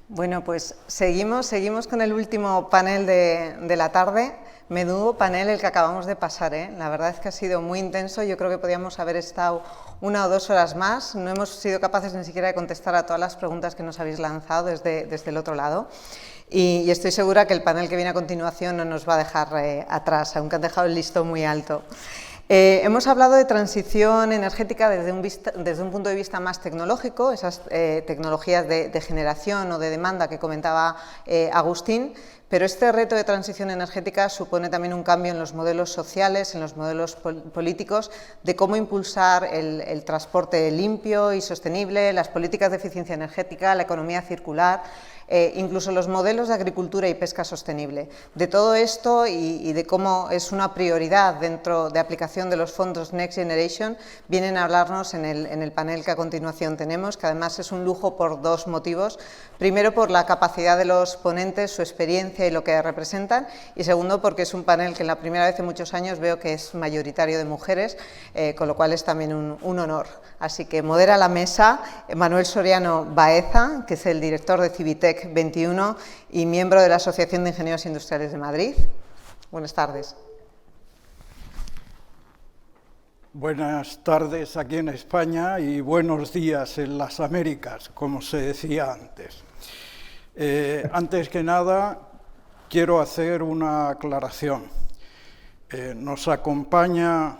Bueno, pues seguimos con el último panel de la tarde. Menudo panel el que acabamos de pasar, ¿eh? La verdad es que ha sido muy intenso. Yo creo que podíamos haber estado 1 o 2 horas más. No hemos sido capaces ni siquiera de contestar a todas las preguntas que nos habéis lanzado desde el otro lado. Y estoy segura que el panel que viene a continuación no nos va a dejar atrás, aunque han dejado el listón muy alto. Hemos hablado de transición energética desde un punto de vista más tecnológico, esas tecnologías de generación o de demanda que comentaba Agustín, pero este reto de transición energética supone también un cambio en los modelos sociales, en los modelos políticos, de cómo impulsar el transporte limpio y sostenible, las políticas de eficiencia energética, la economía circular, incluso los modelos de agricultura y pesca sostenible. De todo esto y de cómo es una prioridad dentro de aplicación de los fondos Next Generation, vienen a hablarnos en el panel que a continuación tenemos, que además es un lujo por 2 motivos. Primero, por la capacidad de los ponentes, su experiencia y lo que representan, y segundo, porque es un panel que la primera vez en muchos años veo que es mayoritario de mujeres, con lo cual es también un honor. Así que modera la mesa Manuel Soriano Baeza, que es el director de Civitec 21 y miembro de la Asociación de Ingenieros Industriales de Madrid. Buenas tardes. Buenas tardes aquí en España y buenos días en las Américas, como se decía antes. Antes que nada, quiero hacer una aclaración. Nos acompaña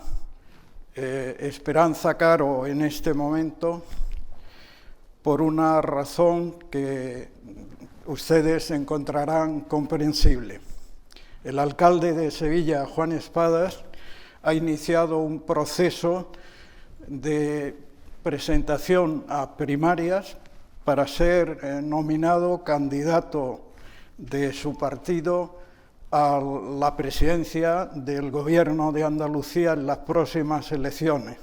Esperanza Caro en este momento por una razón que ustedes encontrarán comprensible. El alcalde de Sevilla, Juan Espadas, ha iniciado un proceso de presentación a primarias para ser nominado candidato de su partido a la presidencia del Gobierno de Andalucía en las próximas elecciones.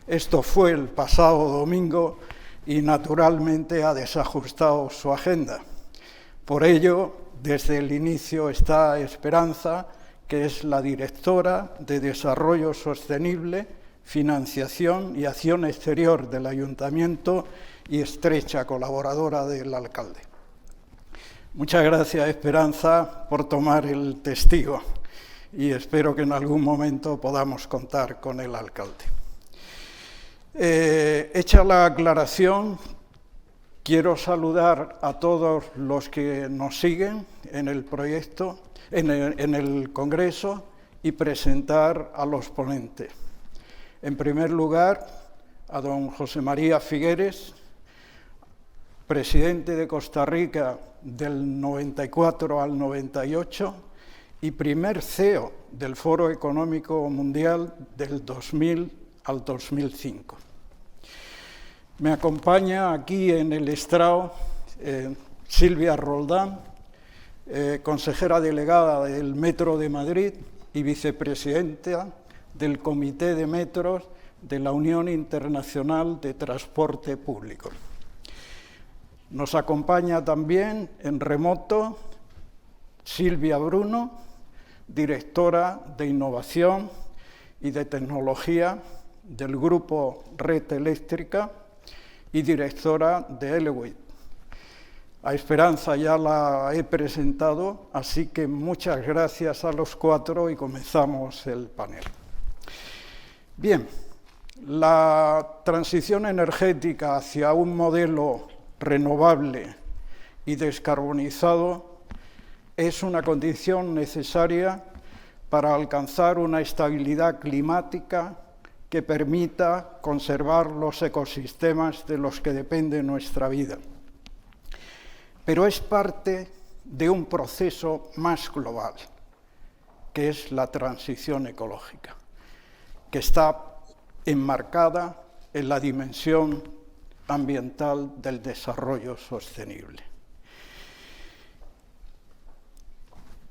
Esto fue el pasado domingo y naturalmente ha desajustado su agenda. Por ello, desde el inicio está Esperanza, que es la directora de Desarrollo Sostenible, Financiación y Acción Exterior del Ayuntamiento y estrecha colaboradora del alcalde. Muchas gracias, Esperanza, por tomar el testigo y espero que en algún momento podamos contar con el alcalde. Hecha la aclaración, quiero saludar a todos los que nos siguen en el proyecto, en el Congreso, y presentar a los ponentes. En primer lugar, a don José María Figueres, presidente de Costa Rica del 94 al 98 y primer CEO del Foro Económico Mundial del 2000 al 2005. Me acompaña aquí en el estrado Silvia Roldán, consejera delegada del Metro de Madrid y vicepresidenta del Comité de Metros de la Unión Internacional de Transporte Público. Nos acompaña también en remoto Silvia Bruno, directora de Innovación y de Tecnología del Grupo Red Eléctrica y directora de Elewit. A Esperanza ya la he presentado, así que muchas gracias a los 4 y comenzamos el panel. Bien, la transición energética hacia un modelo renovable y descarbonizado es una condición necesaria para alcanzar una estabilidad climática que permita conservar los ecosistemas de los que depende nuestra vida. Pero es parte de un proceso más global, que es la transición ecológica, que está enmarcada en la dimensión ambiental del desarrollo sostenible.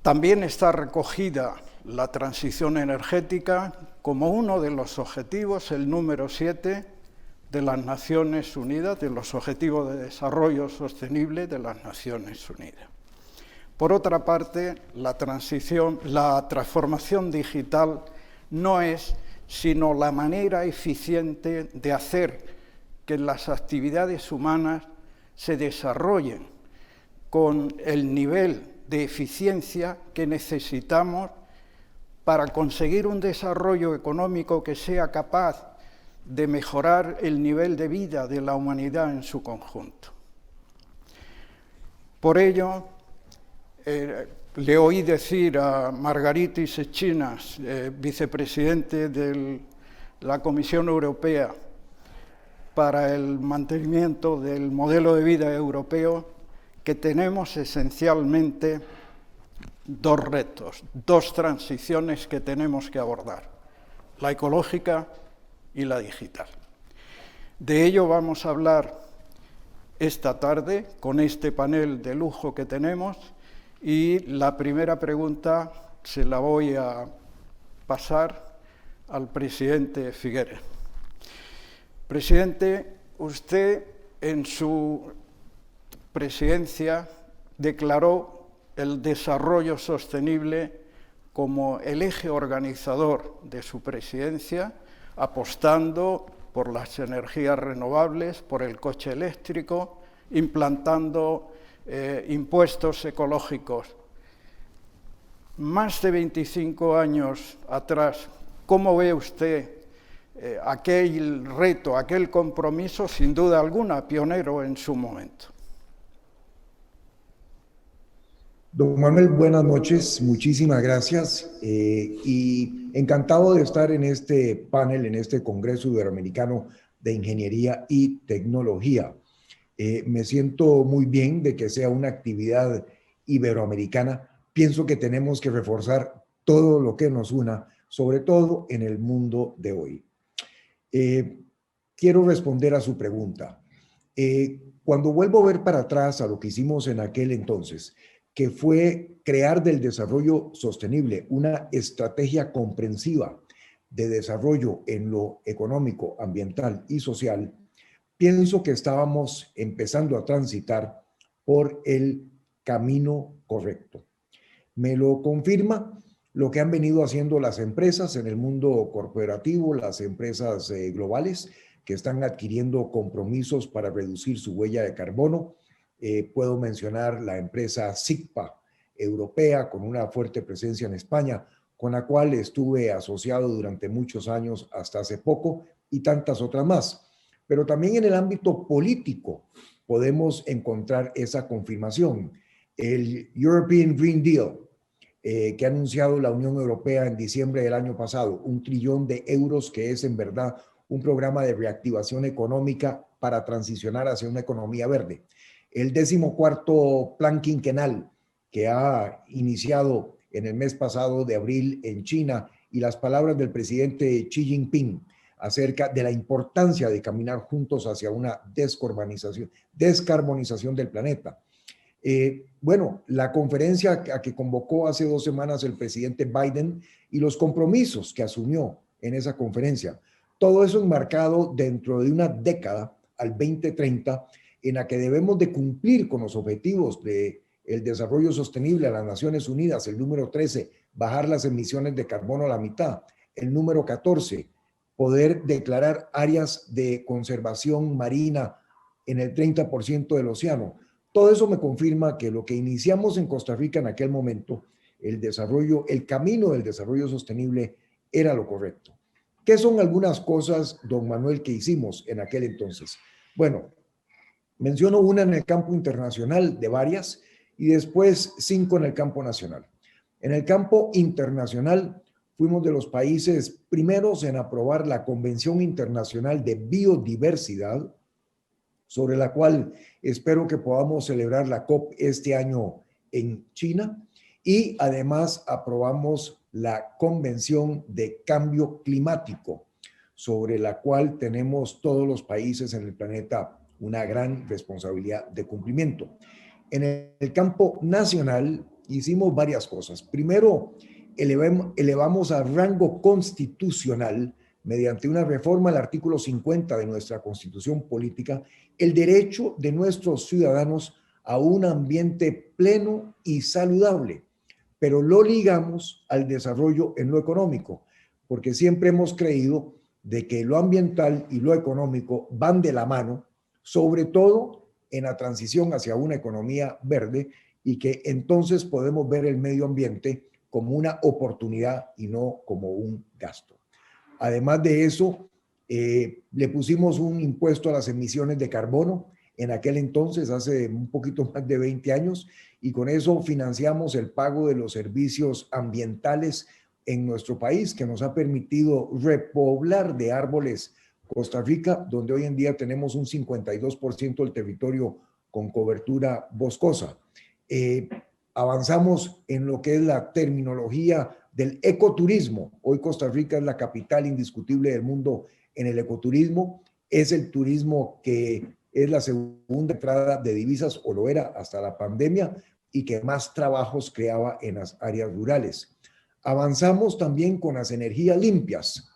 También está recogida la transición energética como uno de los objetivos, el número 7, de las Naciones Unidas, de los Objetivos de Desarrollo Sostenible de las Naciones Unidas. Por otra parte, la transformación digital no es sino la manera eficiente de hacer que las actividades humanas se desarrollen con el nivel de eficiencia que necesitamos para conseguir un desarrollo económico que sea capaz de mejorar el nivel de vida de la humanidad en su conjunto. Por ello, le oí decir a Margaritis Schinas, vicepresidente de la Comisión Europea para el mantenimiento del modelo de vida europeo, que tenemos esencialmente dos retos, dos transiciones que tenemos que abordar, la ecológica y la digital. De ello vamos a hablar esta tarde con este panel de lujo que tenemos, y la primera pregunta se la voy a pasar al presidente Figueres. Presidente, usted en su presidencia declaró el desarrollo sostenible como el eje organizador de su presidencia, apostando por las energías renovables, por el coche eléctrico, implantando impuestos ecológicos. Más de 25 años atrás, ¿cómo ve usted aquel reto, aquel compromiso, sin duda alguna, pionero en su momento? Don Manuel, buenas noches, muchísimas gracias y encantado de estar en este panel, en este Congreso Iberoamericano de Ingeniería y Tecnología. Me siento muy bien de que sea una actividad iberoamericana. Pienso que tenemos que reforzar todo lo que nos una, sobre todo en el mundo de hoy. Quiero responder a su pregunta. Cuando vuelvo a ver para atrás a lo que hicimos en aquel entonces, que fue crear del desarrollo sostenible una estrategia comprensiva de desarrollo en lo económico, ambiental y social, pienso que estábamos empezando a transitar por el camino correcto. Me lo confirma lo que han venido haciendo las empresas en el mundo corporativo, las empresas globales que están adquiriendo compromisos para reducir su huella de carbono. Puedo mencionar la empresa SIGPA europea, con una fuerte presencia en España, con la cual estuve asociado durante muchos años hasta hace poco, y tantas otras más. Pero también en el ámbito político podemos encontrar esa confirmación. El European Green Deal, que ha anunciado la Unión Europea en diciembre del año pasado, 1 trillón de euros, que es en verdad un programa de reactivación económica para transicionar hacia una economía verde. El 14º plan quinquenal que ha iniciado en el mes pasado de abril en China, y las palabras del presidente Xi Jinping acerca de la importancia de caminar juntos hacia una descarbonización del planeta. Bueno, la conferencia a que convocó hace 2 semanas el presidente Biden y los compromisos que asumió en esa conferencia, todo eso enmarcado dentro de una década al 2030, en la que debemos de cumplir con los objetivos del desarrollo sostenible a las Naciones Unidas. El número 13, bajar las emisiones de carbono a la mitad. El número 14, poder declarar áreas de conservación marina en el 30% del océano. Todo eso me confirma que lo que iniciamos en Costa Rica en aquel momento, el camino del desarrollo sostenible, era lo correcto. ¿Qué son algunas cosas, don Manuel, que hicimos en aquel entonces? Bueno, menciono una en el campo internacional de varias, y después 5 en el campo nacional. En el campo internacional fuimos de los países primeros en aprobar la Convención Internacional de Biodiversidad, sobre la cual espero que podamos celebrar la COP este año en China, y además aprobamos la Convención de Cambio Climático, sobre la cual tenemos todos los países en el planeta una gran responsabilidad de cumplimiento. En el campo nacional hicimos varias cosas. Primero, elevamos a rango constitucional, mediante una reforma al artículo 50 de nuestra Constitución Política, el derecho de nuestros ciudadanos a un ambiente pleno y saludable, pero lo ligamos al desarrollo en lo económico, porque siempre hemos creído de que lo ambiental y lo económico van de la mano, sobre todo en la transición hacia una economía verde y que entonces podemos ver el medio ambiente como una oportunidad y no como un gasto. Además de eso, le pusimos un impuesto a las emisiones de carbono en aquel entonces, hace un poquito más de 20 años, y con eso financiamos el pago de los servicios ambientales en nuestro país, que nos ha permitido repoblar de árboles Costa Rica, donde hoy en día tenemos un 52% del territorio con cobertura boscosa. Avanzamos en lo que es la terminología del ecoturismo. Hoy Costa Rica es la capital indiscutible del mundo en el ecoturismo. Es el turismo que es la segunda entrada de divisas, o lo era hasta la pandemia, y que más trabajos creaba en las áreas rurales. Avanzamos también con las energías limpias.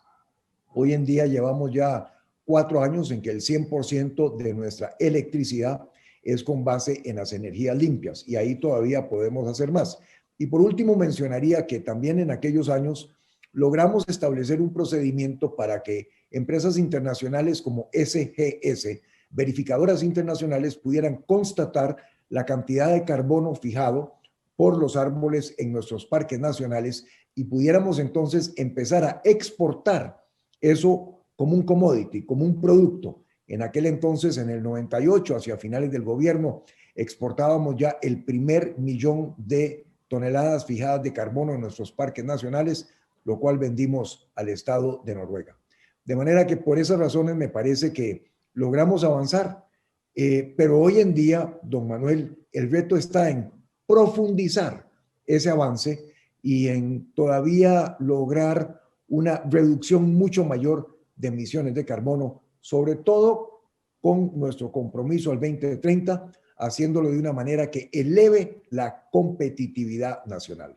Hoy en día llevamos ya 4 años en que el 100% de nuestra electricidad es con base en las energías limpias, y ahí todavía podemos hacer más. Y por último mencionaría que también en aquellos años logramos establecer un procedimiento para que empresas internacionales como SGS, verificadoras internacionales, pudieran constatar la cantidad de carbono fijado por los árboles en nuestros parques nacionales, y pudiéramos entonces empezar a exportar eso como un commodity, como un producto. En aquel entonces, en el 98, hacia finales del gobierno, exportábamos ya el primer 1.000.000 de toneladas fijadas de carbono en nuestros parques nacionales, lo cual vendimos al Estado de Noruega. De manera que por esas razones me parece que logramos avanzar, pero hoy en día, don Manuel, el reto está en profundizar ese avance y en todavía lograr una reducción mucho mayor de emisiones de carbono, sobre todo con nuestro compromiso al 2030, haciéndolo de una manera que eleve la competitividad nacional.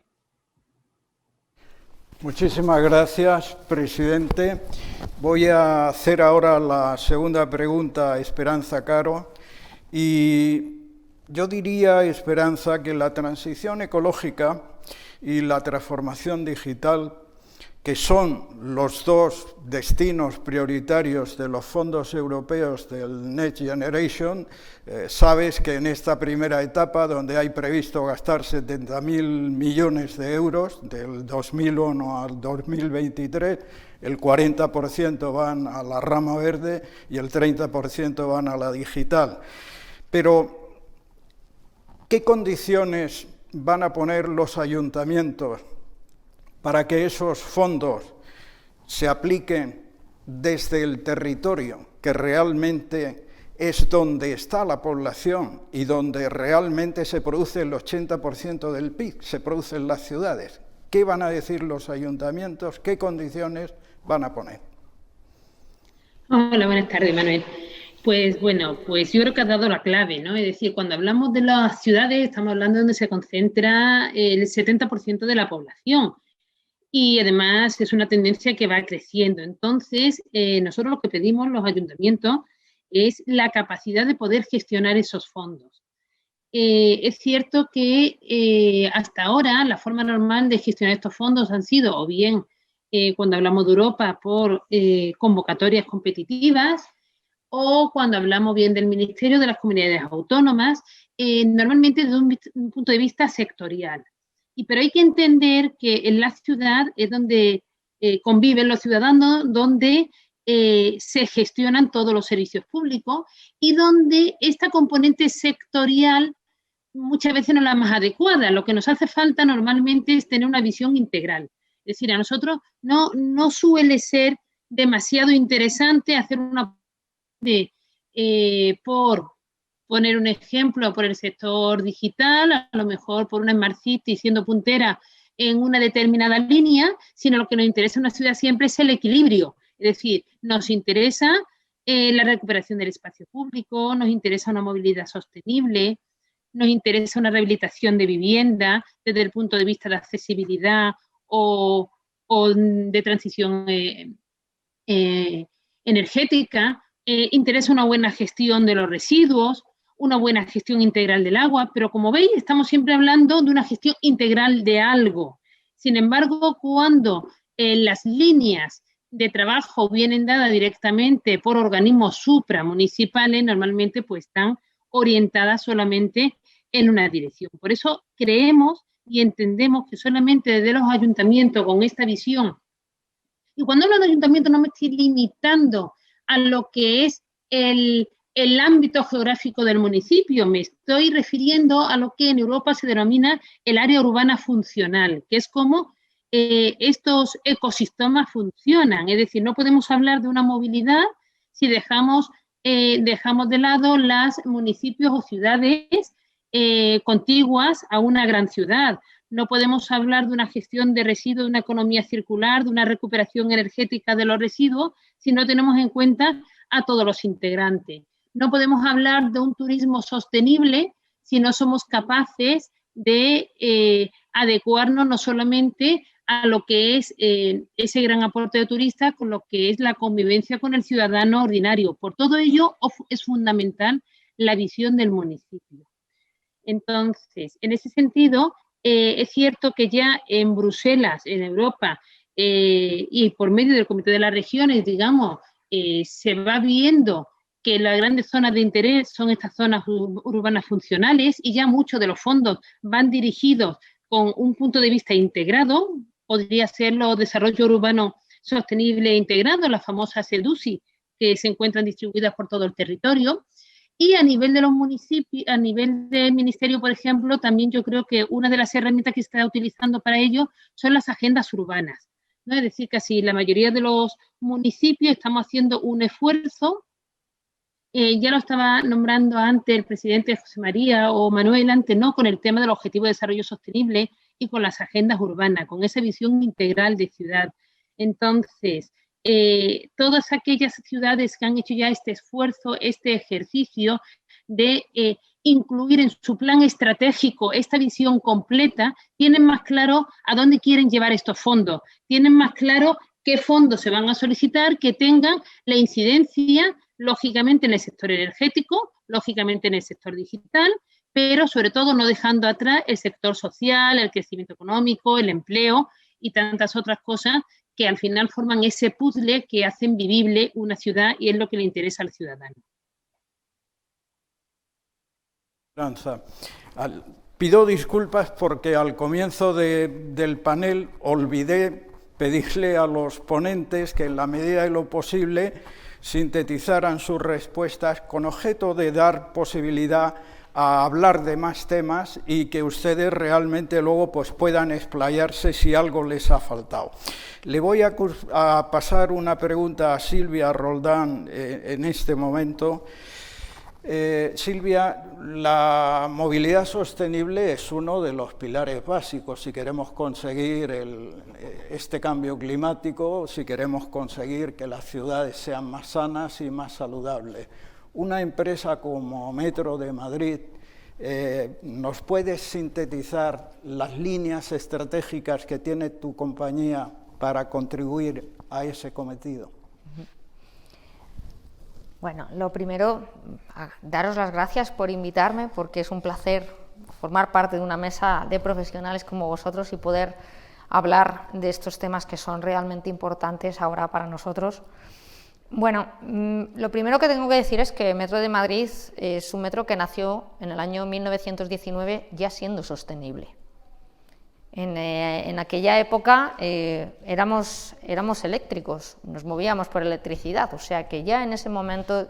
Muchísimas gracias, presidente. Voy a hacer ahora la segunda pregunta a Esperanza Caro. Y yo diría, Esperanza, que la transición ecológica y la transformación digital, que son los dos destinos prioritarios de los fondos europeos del Next Generation, sabes que en esta primera etapa, donde hay previsto gastar 70.000 millones de euros del 2001 al 2023, el 40% van a la rama verde y el 30% van a la digital. Pero, ¿qué condiciones van a poner los ayuntamientos para que esos fondos se apliquen desde el territorio, que realmente es donde está la población y donde realmente se produce el 80% del PIB, se produce en las ciudades? ¿Qué van a decir los ayuntamientos? ¿Qué condiciones van a poner? Hola, buenas tardes, Manuel. Pues bueno, pues yo creo que has dado la clave, ¿no? Es decir, cuando hablamos de las ciudades, estamos hablando de donde se concentra el 70% de la población. Y además es una tendencia que va creciendo. Entonces, nosotros lo que pedimos los ayuntamientos es la capacidad de poder gestionar esos fondos. Es cierto que hasta ahora la forma normal de gestionar estos fondos han sido o bien cuando hablamos de Europa por convocatorias competitivas, o cuando hablamos bien del Ministerio de las Comunidades Autónomas, normalmente desde un punto de vista sectorial. Pero hay que entender que en la ciudad es donde conviven los ciudadanos, donde se gestionan todos los servicios públicos y donde esta componente sectorial muchas veces no es la más adecuada. Lo que nos hace falta normalmente es tener una visión integral. Es decir, a nosotros no suele ser demasiado interesante hacer una por poner un ejemplo, por el sector digital, a lo mejor por una Smart City siendo puntera en una determinada línea, sino lo que nos interesa en una ciudad siempre es el equilibrio. Es decir, nos interesa la recuperación del espacio público, nos interesa una movilidad sostenible, nos interesa una rehabilitación de vivienda desde el punto de vista de accesibilidad o de transición energética, interesa una buena gestión de los residuos, una buena gestión integral del agua, pero como veis, estamos siempre hablando de una gestión integral de algo. Sin embargo, cuando las líneas de trabajo vienen dadas directamente por organismos supramunicipales, normalmente pues están orientadas solamente en una dirección. Por eso creemos y entendemos que solamente desde los ayuntamientos con esta visión, y cuando hablo de ayuntamiento no me estoy limitando a lo que es el ámbito geográfico del municipio, me estoy refiriendo a lo que en Europa se denomina el área urbana funcional, que es como estos ecosistemas funcionan. Es decir, no podemos hablar de una movilidad si dejamos de lado los municipios o ciudades contiguas a una gran ciudad. No podemos hablar de una gestión de residuos, de una economía circular, de una recuperación energética de los residuos, si no tenemos en cuenta a todos los integrantes. No podemos hablar de un turismo sostenible si no somos capaces de adecuarnos no solamente a lo que es ese gran aporte de turistas, con lo que es la convivencia con el ciudadano ordinario. Por todo ello es fundamental la visión del municipio. Entonces, en ese sentido, es cierto que ya en Bruselas, en Europa, y por medio del Comité de las Regiones, digamos, se va viendo que las grandes zonas de interés son estas zonas urbanas funcionales y ya muchos de los fondos van dirigidos con un punto de vista integrado. Podría ser los desarrollo urbano sostenible e integrado, las famosas EDUSI, que se encuentran distribuidas por todo el territorio. Y a nivel de los municipios, a nivel del ministerio, por ejemplo, también yo creo que una de las herramientas que se está utilizando para ello son las agendas urbanas, ¿no? Es decir, casi la mayoría de los municipios estamos haciendo un esfuerzo. Ya lo estaba nombrando antes el presidente José María o Manuel antes, ¿no? Con el tema del Objetivo de Desarrollo Sostenible y con las agendas urbanas, con esa visión integral de ciudad. Entonces, todas aquellas ciudades que han hecho ya este esfuerzo, este ejercicio de incluir en su plan estratégico esta visión completa, tienen más claro a dónde quieren llevar estos fondos, tienen más claro qué fondos se van a solicitar que tengan la incidencia, lógicamente, en el sector energético, lógicamente en el sector digital, pero sobre todo no dejando atrás el sector social, el crecimiento económico, el empleo y tantas otras cosas que al final forman ese puzzle que hacen vivible una ciudad y es lo que le interesa al ciudadano. Pido disculpas porque al comienzo del panel olvidé pedirle a los ponentes que en la medida de lo posible sintetizaran sus respuestas con objeto de dar posibilidad a hablar de más temas y que ustedes realmente luego pues, puedan explayarse si algo les ha faltado. Le voy a pasar una pregunta a Silvia Roldán en este momento. Silvia, la movilidad sostenible es uno de los pilares básicos si queremos conseguir este cambio climático, si queremos conseguir que las ciudades sean más sanas y más saludables. Una empresa como Metro de Madrid, ¿nos puedes sintetizar las líneas estratégicas que tiene tu compañía para contribuir a ese cometido? Bueno, lo primero, daros las gracias por invitarme, porque es un placer formar parte de una mesa de profesionales como vosotros y poder hablar de estos temas que son realmente importantes ahora para nosotros. Bueno, lo primero que tengo que decir es que Metro de Madrid es un metro que nació en el año 1919 ya siendo sostenible. En aquella época éramos eléctricos, nos movíamos por electricidad, o sea que ya en ese momento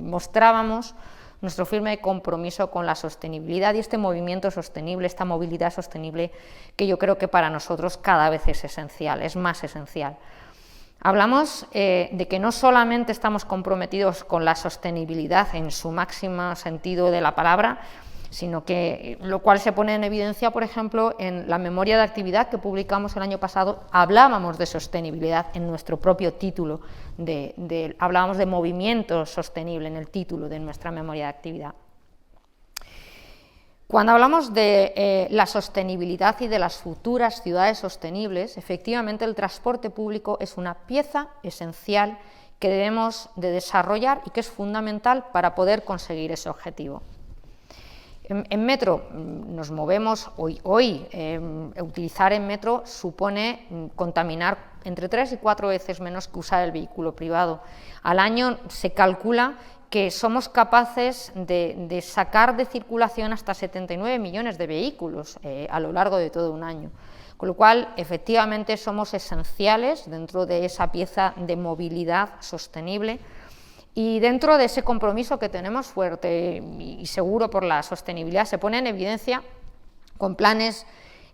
mostrábamos nuestro firme compromiso con la sostenibilidad y este movimiento sostenible, esta movilidad sostenible que yo creo que para nosotros cada vez es esencial, es más esencial. Hablamos de que no solamente estamos comprometidos con la sostenibilidad en su máximo sentido de la palabra, sino que, lo cual se pone en evidencia, por ejemplo, en la memoria de actividad que publicamos el año pasado, hablábamos de sostenibilidad en nuestro propio título, hablábamos de movimiento sostenible en el título de nuestra memoria de actividad. Cuando hablamos de la sostenibilidad y de las futuras ciudades sostenibles, efectivamente el transporte público es una pieza esencial que debemos de desarrollar y que es fundamental para poder conseguir ese objetivo. En metro nos movemos hoy utilizar en metro supone contaminar entre 3 y 4 veces menos que usar el vehículo privado. Al año se calcula que somos capaces de sacar de circulación hasta 79 millones de vehículos a lo largo de todo un año. Con lo cual, efectivamente, somos esenciales dentro de esa pieza de movilidad sostenible y dentro de ese compromiso que tenemos fuerte y seguro por la sostenibilidad se pone en evidencia con planes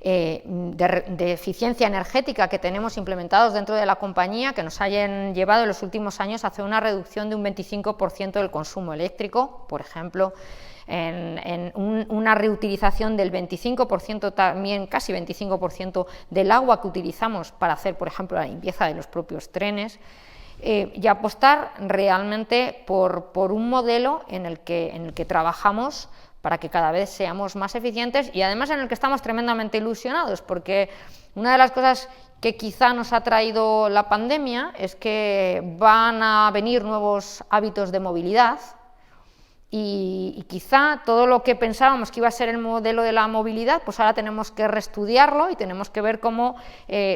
de eficiencia energética que tenemos implementados dentro de la compañía, que nos hayan llevado en los últimos años a hacer una reducción de un 25% del consumo eléctrico, por ejemplo, en una reutilización del 25%, también casi 25% del agua que utilizamos para hacer, por ejemplo, la limpieza de los propios trenes, y apostar realmente por un modelo en el que trabajamos para que cada vez seamos más eficientes y además en el que estamos tremendamente ilusionados, porque una de las cosas que quizá nos ha traído la pandemia es que van a venir nuevos hábitos de movilidad y quizá todo lo que pensábamos que iba a ser el modelo de la movilidad, pues ahora tenemos que reestudiarlo y tenemos que ver cómo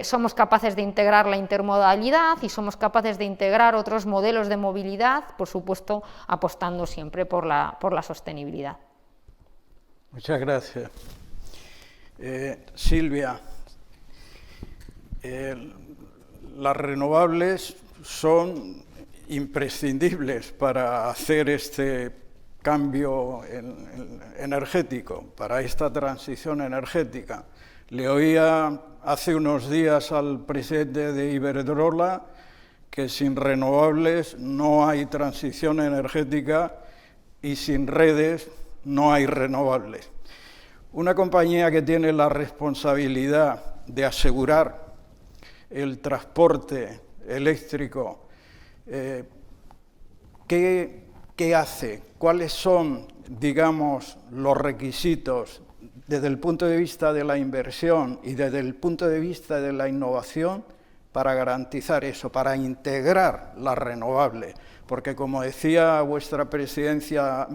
somos capaces de integrar la intermodalidad y somos capaces de integrar otros modelos de movilidad, por supuesto, apostando siempre por la sostenibilidad. Muchas gracias. Silvia, las renovables son imprescindibles para hacer este cambio energético, para esta transición energética. Le oía hace unos días al presidente de Iberdrola que sin renovables no hay transición energética y sin redes no hay renovables. Una compañía que tiene la responsabilidad de asegurar el transporte eléctrico, ¿qué hace? ¿Cuáles son, digamos, los requisitos desde el punto de vista de la inversión y desde el punto de vista de la innovación para garantizar eso, para integrar las renovables? Porque como decía vuestra presidenta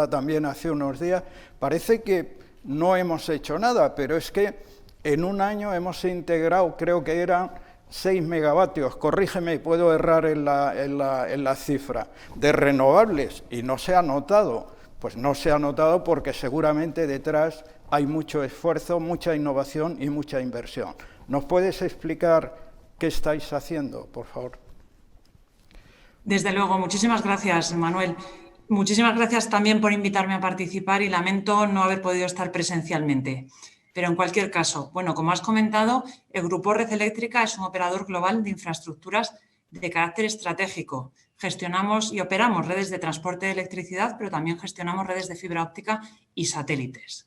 también hace unos días, parece que no hemos hecho nada, pero es que en un año hemos integrado, creo que eran 6 megavatios, corrígeme, puedo errar en la cifra, de renovables, y no se ha notado. Pues no se ha notado porque seguramente detrás hay mucho esfuerzo, mucha innovación y mucha inversión. ¿Nos puedes explicar qué estáis haciendo, por favor? Desde luego, muchísimas gracias, Manuel. Muchísimas gracias también por invitarme a participar y lamento no haber podido estar presencialmente. Pero en cualquier caso, bueno, como has comentado, el Grupo Red Eléctrica es un operador global de infraestructuras de carácter estratégico. Gestionamos y operamos redes de transporte de electricidad, pero también gestionamos redes de fibra óptica y satélites.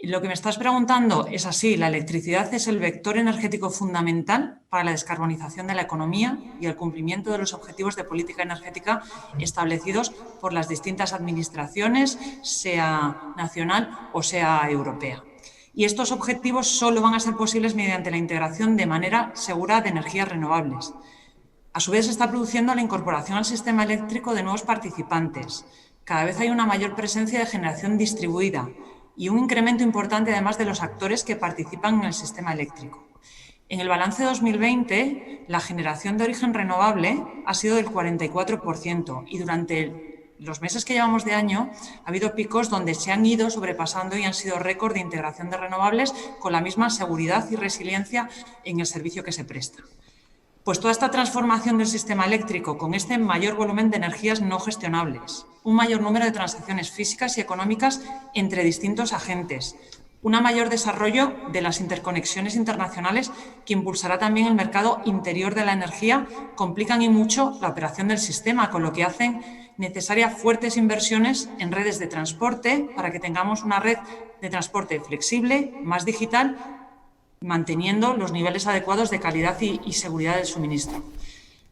Lo que me estás preguntando es así, la electricidad es el vector energético fundamental para la descarbonización de la economía y el cumplimiento de los objetivos de política energética establecidos por las distintas administraciones, sea nacional o sea europea. Y estos objetivos solo van a ser posibles mediante la integración de manera segura de energías renovables. A su vez, se está produciendo la incorporación al sistema eléctrico de nuevos participantes. Cada vez hay una mayor presencia de generación distribuida y un incremento importante además de los actores que participan en el sistema eléctrico. En el balance 2020, la generación de origen renovable ha sido del 44% y durante los meses que llevamos de año ha habido picos donde se han ido sobrepasando y han sido récord de integración de renovables con la misma seguridad y resiliencia en el servicio que se presta. Pues toda esta transformación del sistema eléctrico con este mayor volumen de energías no gestionables, un mayor número de transacciones físicas y económicas entre distintos agentes, un mayor desarrollo de las interconexiones internacionales que impulsará también el mercado interior de la energía, complican y mucho la operación del sistema, con lo que hacen necesarias fuertes inversiones en redes de transporte para que tengamos una red de transporte flexible, más digital, manteniendo los niveles adecuados de calidad y seguridad del suministro.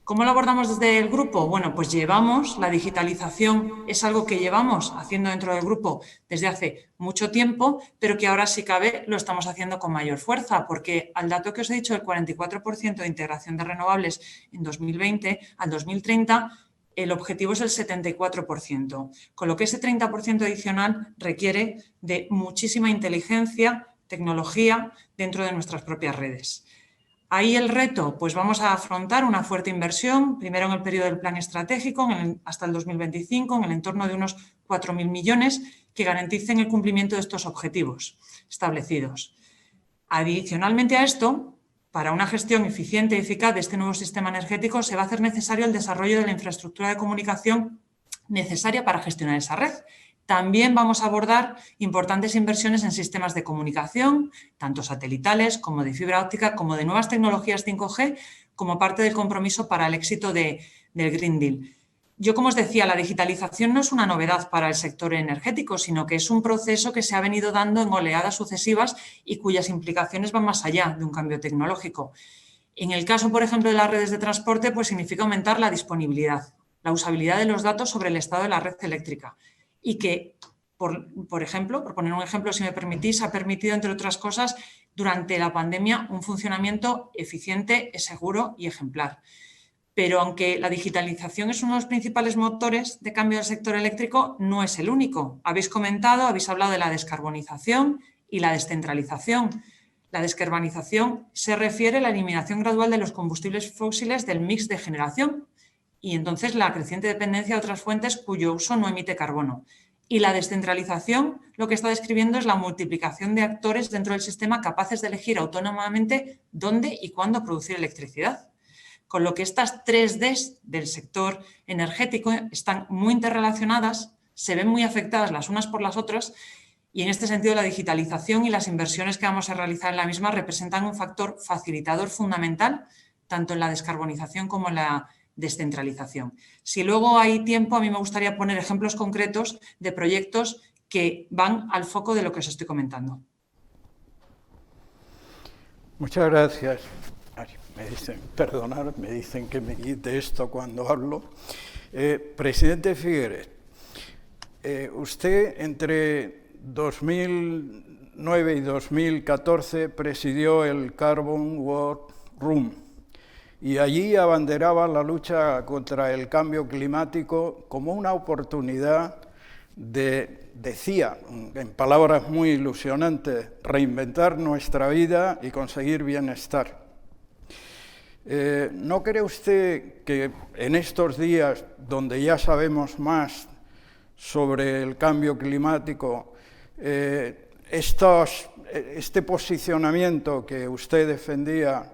¿Cómo lo abordamos desde el grupo? Bueno, pues llevamos, la digitalización es algo que llevamos haciendo dentro del grupo desde hace mucho tiempo, pero que ahora, si cabe, lo estamos haciendo con mayor fuerza, porque al dato que os he dicho, el 44% de integración de renovables en 2020, al 2030, el objetivo es el 74%, con lo que ese 30% adicional requiere de muchísima inteligencia, tecnología dentro de nuestras propias redes. Ahí el reto, pues vamos a afrontar una fuerte inversión, primero en el periodo del plan estratégico, hasta el 2025, en el entorno de unos 4.000 millones, que garanticen el cumplimiento de estos objetivos establecidos. Adicionalmente a esto, para una gestión eficiente y eficaz de este nuevo sistema energético, se va a hacer necesario el desarrollo de la infraestructura de comunicación necesaria para gestionar esa red. También vamos a abordar importantes inversiones en sistemas de comunicación, tanto satelitales como de fibra óptica, como de nuevas tecnologías 5G, como parte del compromiso para el éxito del Green Deal. Yo, como os decía, la digitalización no es una novedad para el sector energético, sino que es un proceso que se ha venido dando en oleadas sucesivas y cuyas implicaciones van más allá de un cambio tecnológico. En el caso, por ejemplo, de las redes de transporte, pues significa aumentar la disponibilidad, la usabilidad de los datos sobre el estado de la red eléctrica y que, por ejemplo, por poner un ejemplo, si me permitís, ha permitido, entre otras cosas, durante la pandemia un funcionamiento eficiente, seguro y ejemplar. Pero aunque la digitalización es uno de los principales motores de cambio del sector eléctrico, no es el único. Habéis hablado de la descarbonización y la descentralización. La descarbonización se refiere a la eliminación gradual de los combustibles fósiles del mix de generación y entonces la creciente dependencia de otras fuentes cuyo uso no emite carbono. Y la descentralización lo que está describiendo es la multiplicación de actores dentro del sistema capaces de elegir autónomamente dónde y cuándo producir electricidad. Con lo que estas 3Ds del sector energético están muy interrelacionadas, se ven muy afectadas las unas por las otras y en este sentido la digitalización y las inversiones que vamos a realizar en la misma representan un factor facilitador fundamental tanto en la descarbonización como en la descentralización. Si luego hay tiempo, a mí me gustaría poner ejemplos concretos de proyectos que van al foco de lo que os estoy comentando. Muchas gracias. Me dicen que me quite esto cuando hablo. Presidente Figueres, usted entre 2009 y 2014 presidió el Carbon War Room y allí abanderaba la lucha contra el cambio climático como una oportunidad de, decía, en palabras muy ilusionantes, reinventar nuestra vida y conseguir bienestar. ¿No cree usted que en estos días, donde ya sabemos más sobre el cambio climático, este posicionamiento que usted defendía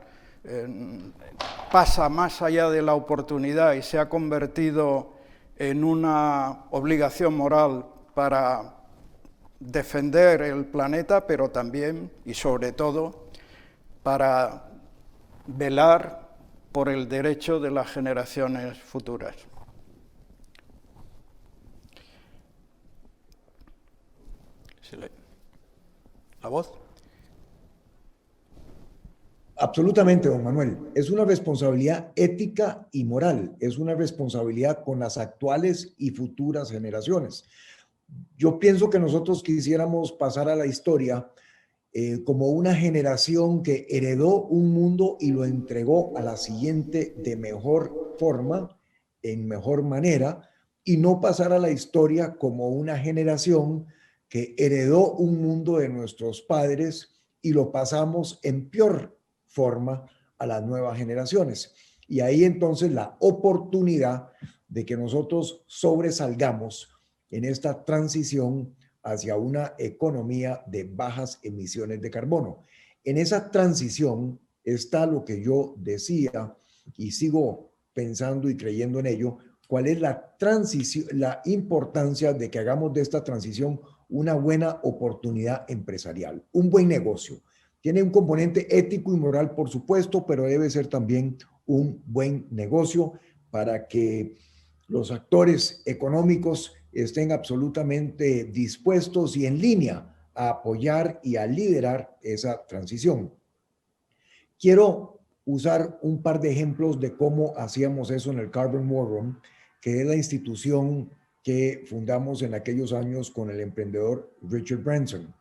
pasa más allá de la oportunidad y se ha convertido en una obligación moral para defender el planeta, pero también y sobre todo para velar por el derecho de las generaciones futuras? ¿La voz? Absolutamente, don Manuel. Es una responsabilidad ética y moral. Es una responsabilidad con las actuales y futuras generaciones. Yo pienso que nosotros quisiéramos pasar a la historia como una generación que heredó un mundo y lo entregó a la siguiente de mejor forma, en mejor manera, y no pasar a la historia como una generación que heredó un mundo de nuestros padres y lo pasamos en peor forma a las nuevas generaciones. Y ahí entonces la oportunidad de que nosotros sobresalgamos en esta transición hacia una economía de bajas emisiones de carbono. En esa transición está lo que yo decía y sigo pensando y creyendo en ello, cuál es la transición, la importancia de que hagamos de esta transición una buena oportunidad empresarial, un buen negocio. Tiene un componente ético y moral, por supuesto, pero debe ser también un buen negocio para que los actores económicos estén absolutamente dispuestos y en línea a apoyar y a liderar esa transición. Quiero usar un par de ejemplos de cómo hacíamos eso en el Carbon War Room, que es la institución que fundamos en aquellos años con el emprendedor Richard Branson.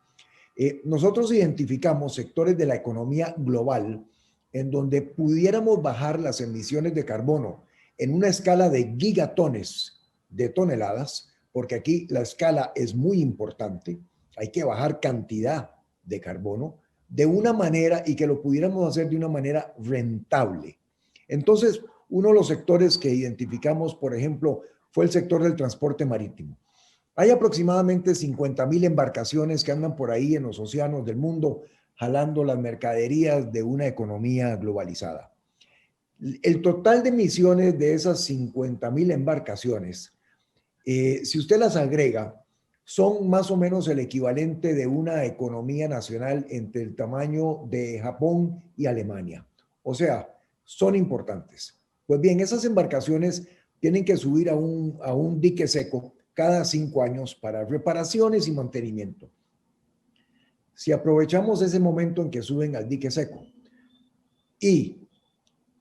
Nosotros identificamos sectores de la economía global en donde pudiéramos bajar las emisiones de carbono en una escala de gigatones de toneladas, porque aquí la escala es muy importante, hay que bajar cantidad de carbono, de una manera y que lo pudiéramos hacer de una manera rentable. Entonces, uno de los sectores que identificamos, por ejemplo, fue el sector del transporte marítimo. Hay aproximadamente 50,000 embarcaciones que andan por ahí en los océanos del mundo jalando las mercaderías de una economía globalizada. El total de emisiones de esas 50,000 embarcaciones, si usted las agrega, son más o menos el equivalente de una economía nacional entre el tamaño de Japón y Alemania. O sea, son importantes. Pues bien, esas embarcaciones tienen que subir a un dique seco cada 5 años para reparaciones y mantenimiento. Si aprovechamos ese momento en que suben al dique seco y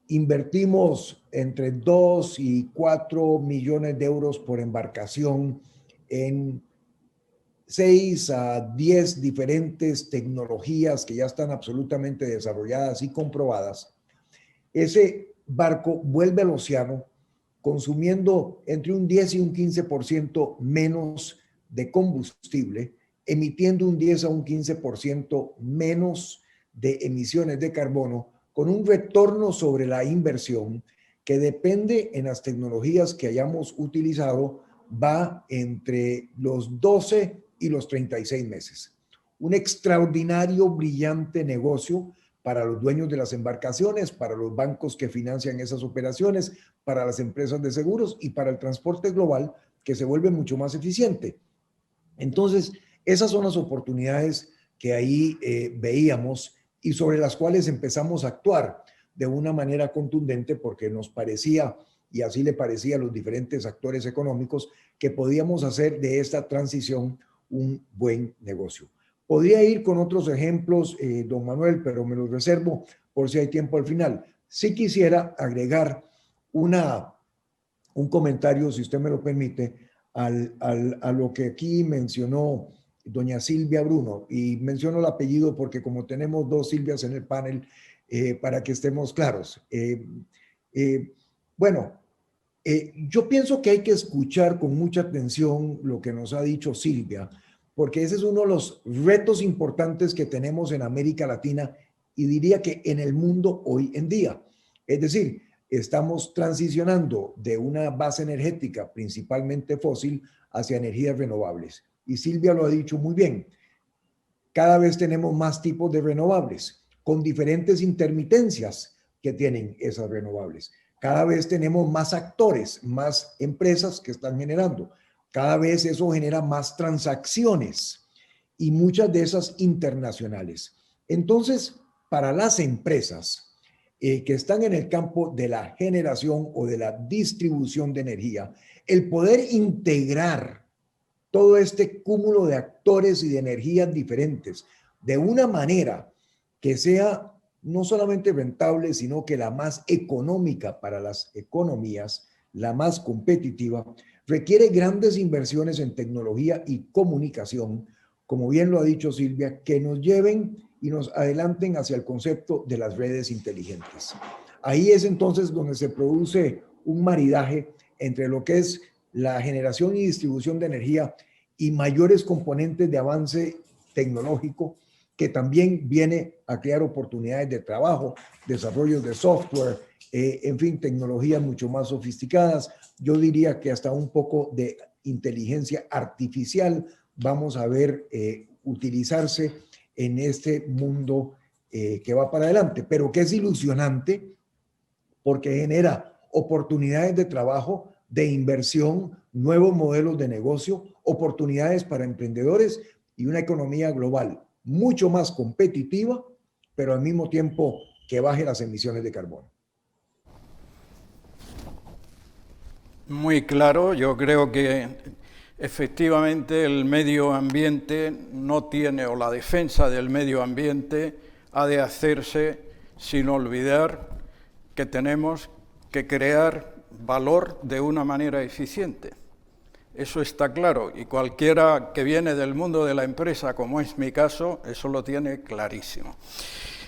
invertimos entre 2 y 4 millones de euros por embarcación en 6 a 10 diferentes tecnologías que ya están absolutamente desarrolladas y comprobadas, ese barco vuelve al océano consumiendo entre un 10 y un 15% menos de combustible, emitiendo un 10 a un 15% menos de emisiones de carbono, con un retorno sobre la inversión que depende en las tecnologías que hayamos utilizado, va entre los 12 y los 36 meses. Un extraordinario, brillante negocio para los dueños de las embarcaciones, para los bancos que financian esas operaciones, para las empresas de seguros y para el transporte global, que se vuelve mucho más eficiente. Entonces, esas son las oportunidades que ahí veíamos y sobre las cuales empezamos a actuar de una manera contundente porque nos parecía, y así le parecía a los diferentes actores económicos, que podíamos hacer de esta transición un buen negocio. Podría ir con otros ejemplos, don Manuel, pero me los reservo por si hay tiempo al final. Sí quisiera agregar un comentario, si usted me lo permite, a lo que aquí mencionó doña Silvia Bruno, y menciono el apellido porque como tenemos 2 Silvias en el panel, para que estemos claros. Yo pienso que hay que escuchar con mucha atención lo que nos ha dicho Silvia, porque ese es uno de los retos importantes que tenemos en América Latina y diría que en el mundo hoy en día. Es decir, estamos transicionando de una base energética principalmente fósil hacia energías renovables. Y Silvia lo ha dicho muy bien. Cada vez tenemos más tipos de renovables con diferentes intermitencias que tienen esas renovables. Cada vez tenemos más actores, más empresas que están generando. Cada vez eso genera más transacciones y muchas de esas internacionales. Entonces, para las empresas que están en el campo de la generación o de la distribución de energía, el poder integrar todo este cúmulo de actores y de energías diferentes de una manera que sea no solamente rentable, sino que la más económica para las economías, la más competitiva, requiere grandes inversiones en tecnología y comunicación, como bien lo ha dicho Silvia, que nos lleven y nos adelanten hacia el concepto de las redes inteligentes. Ahí es entonces donde se produce un maridaje entre lo que es la generación y distribución de energía y mayores componentes de avance tecnológico que también viene a crear oportunidades de trabajo, desarrollo de software, en fin, tecnologías mucho más sofisticadas. Yo diría que hasta un poco de inteligencia artificial vamos a ver utilizarse en este mundo que va para adelante, pero que es ilusionante porque genera oportunidades de trabajo, de inversión, nuevos modelos de negocio, oportunidades para emprendedores y una economía global mucho más competitiva, pero al mismo tiempo que baje las emisiones de carbono. Muy claro, yo creo que efectivamente el medio ambiente no tiene, o la defensa del medio ambiente ha de hacerse sin olvidar que tenemos que crear valor de una manera eficiente. Eso está claro, y cualquiera que viene del mundo de la empresa, como es mi caso, eso lo tiene clarísimo.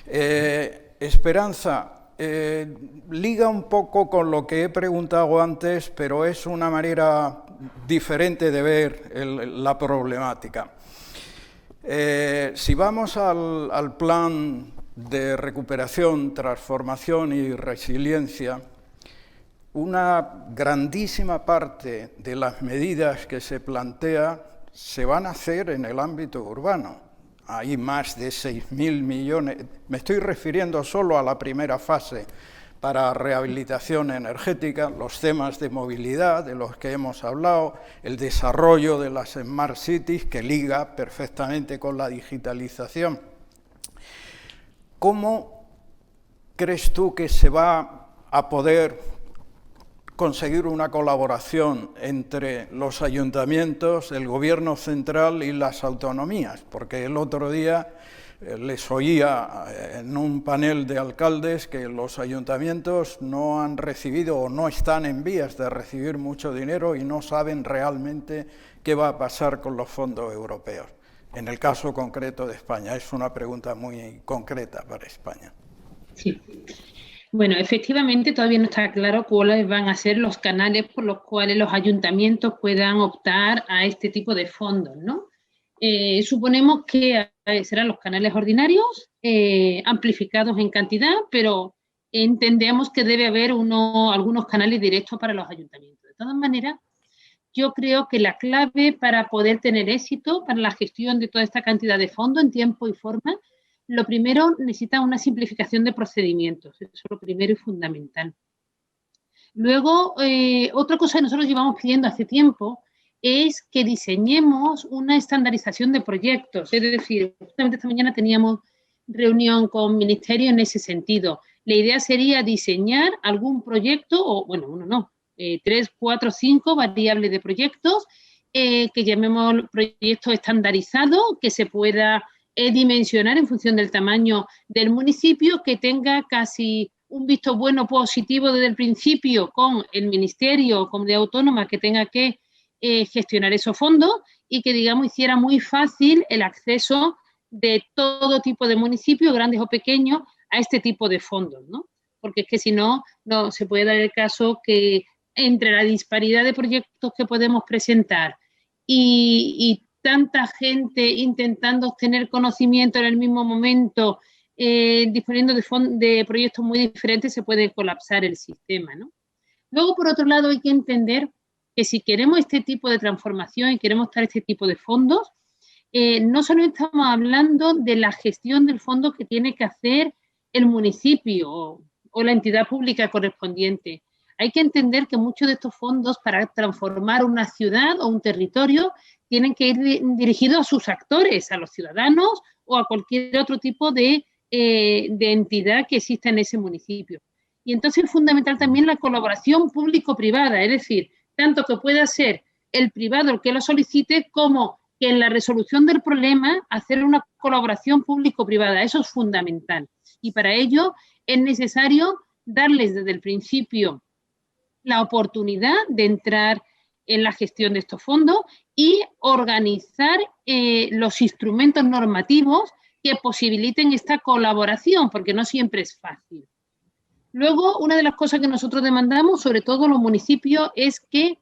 Esperanza, liga un poco con lo que he preguntado antes, pero es una manera diferente de ver la problemática. Si vamos al plan de recuperación, transformación y resiliencia, una grandísima parte de las medidas que se plantea se van a hacer en el ámbito urbano. Hay más de 6.000 millones, me estoy refiriendo solo a la primera fase, para rehabilitación energética, los temas de movilidad de los que hemos hablado, el desarrollo de las Smart Cities, que liga perfectamente con la digitalización. ¿Cómo crees tú que se va a poder conseguir una colaboración entre los ayuntamientos, el gobierno central y las autonomías? Porque el otro día les oía en un panel de alcaldes que los ayuntamientos no han recibido o no están en vías de recibir mucho dinero y no saben realmente qué va a pasar con los fondos europeos. En el caso concreto de España, es una pregunta muy concreta para España. Sí. Bueno, efectivamente todavía no está claro cuáles van a ser los canales por los cuales los ayuntamientos puedan optar a este tipo de fondos, ¿no? Suponemos que serán los canales ordinarios, amplificados en cantidad, pero entendemos que debe haber algunos canales directos para los ayuntamientos. De todas maneras, yo creo que la clave para poder tener éxito para la gestión de toda esta cantidad de fondos en tiempo y forma, lo primero necesita una simplificación de procedimientos, eso es lo primero y fundamental. Luego, otra cosa que nosotros llevamos pidiendo hace tiempo es que diseñemos una estandarización de proyectos. Es decir, justamente esta mañana teníamos reunión con ministerio en ese sentido. La idea sería diseñar algún proyecto, o bueno, 3, 4, 5 variables de proyectos, que llamemos proyecto estandarizado, que se pueda dimensionar en función del tamaño del municipio, que tenga casi un visto bueno positivo desde el principio con el ministerio o comunidad autónoma que tenga que gestionar esos fondos y que, digamos, hiciera muy fácil el acceso de todo tipo de municipios, grandes o pequeños, a este tipo de fondos, ¿no? Porque es que si no, no se puede dar el caso que entre la disparidad de proyectos que podemos presentar y tanta gente intentando obtener conocimiento en el mismo momento, disponiendo de proyectos muy diferentes, se puede colapsar el sistema, ¿no? Luego, por otro lado, hay que entender que si queremos este tipo de transformación y queremos dar este tipo de fondos, no solo estamos hablando de la gestión del fondo que tiene que hacer el municipio o la entidad pública correspondiente. Hay que entender que muchos de estos fondos para transformar una ciudad o un territorio tienen que ir dirigidos a sus actores, a los ciudadanos o a cualquier otro tipo de entidad que exista en ese municipio. Y entonces es fundamental también la colaboración público-privada, es decir, tanto que pueda ser el privado el que lo solicite, como que en la resolución del problema hacer una colaboración público-privada. Eso es fundamental. Y para ello es necesario darles desde el principio la oportunidad de entrar en la gestión de estos fondos y organizar los instrumentos normativos que posibiliten esta colaboración, porque no siempre es fácil. Luego, una de las cosas que nosotros demandamos, sobre todo los municipios, es que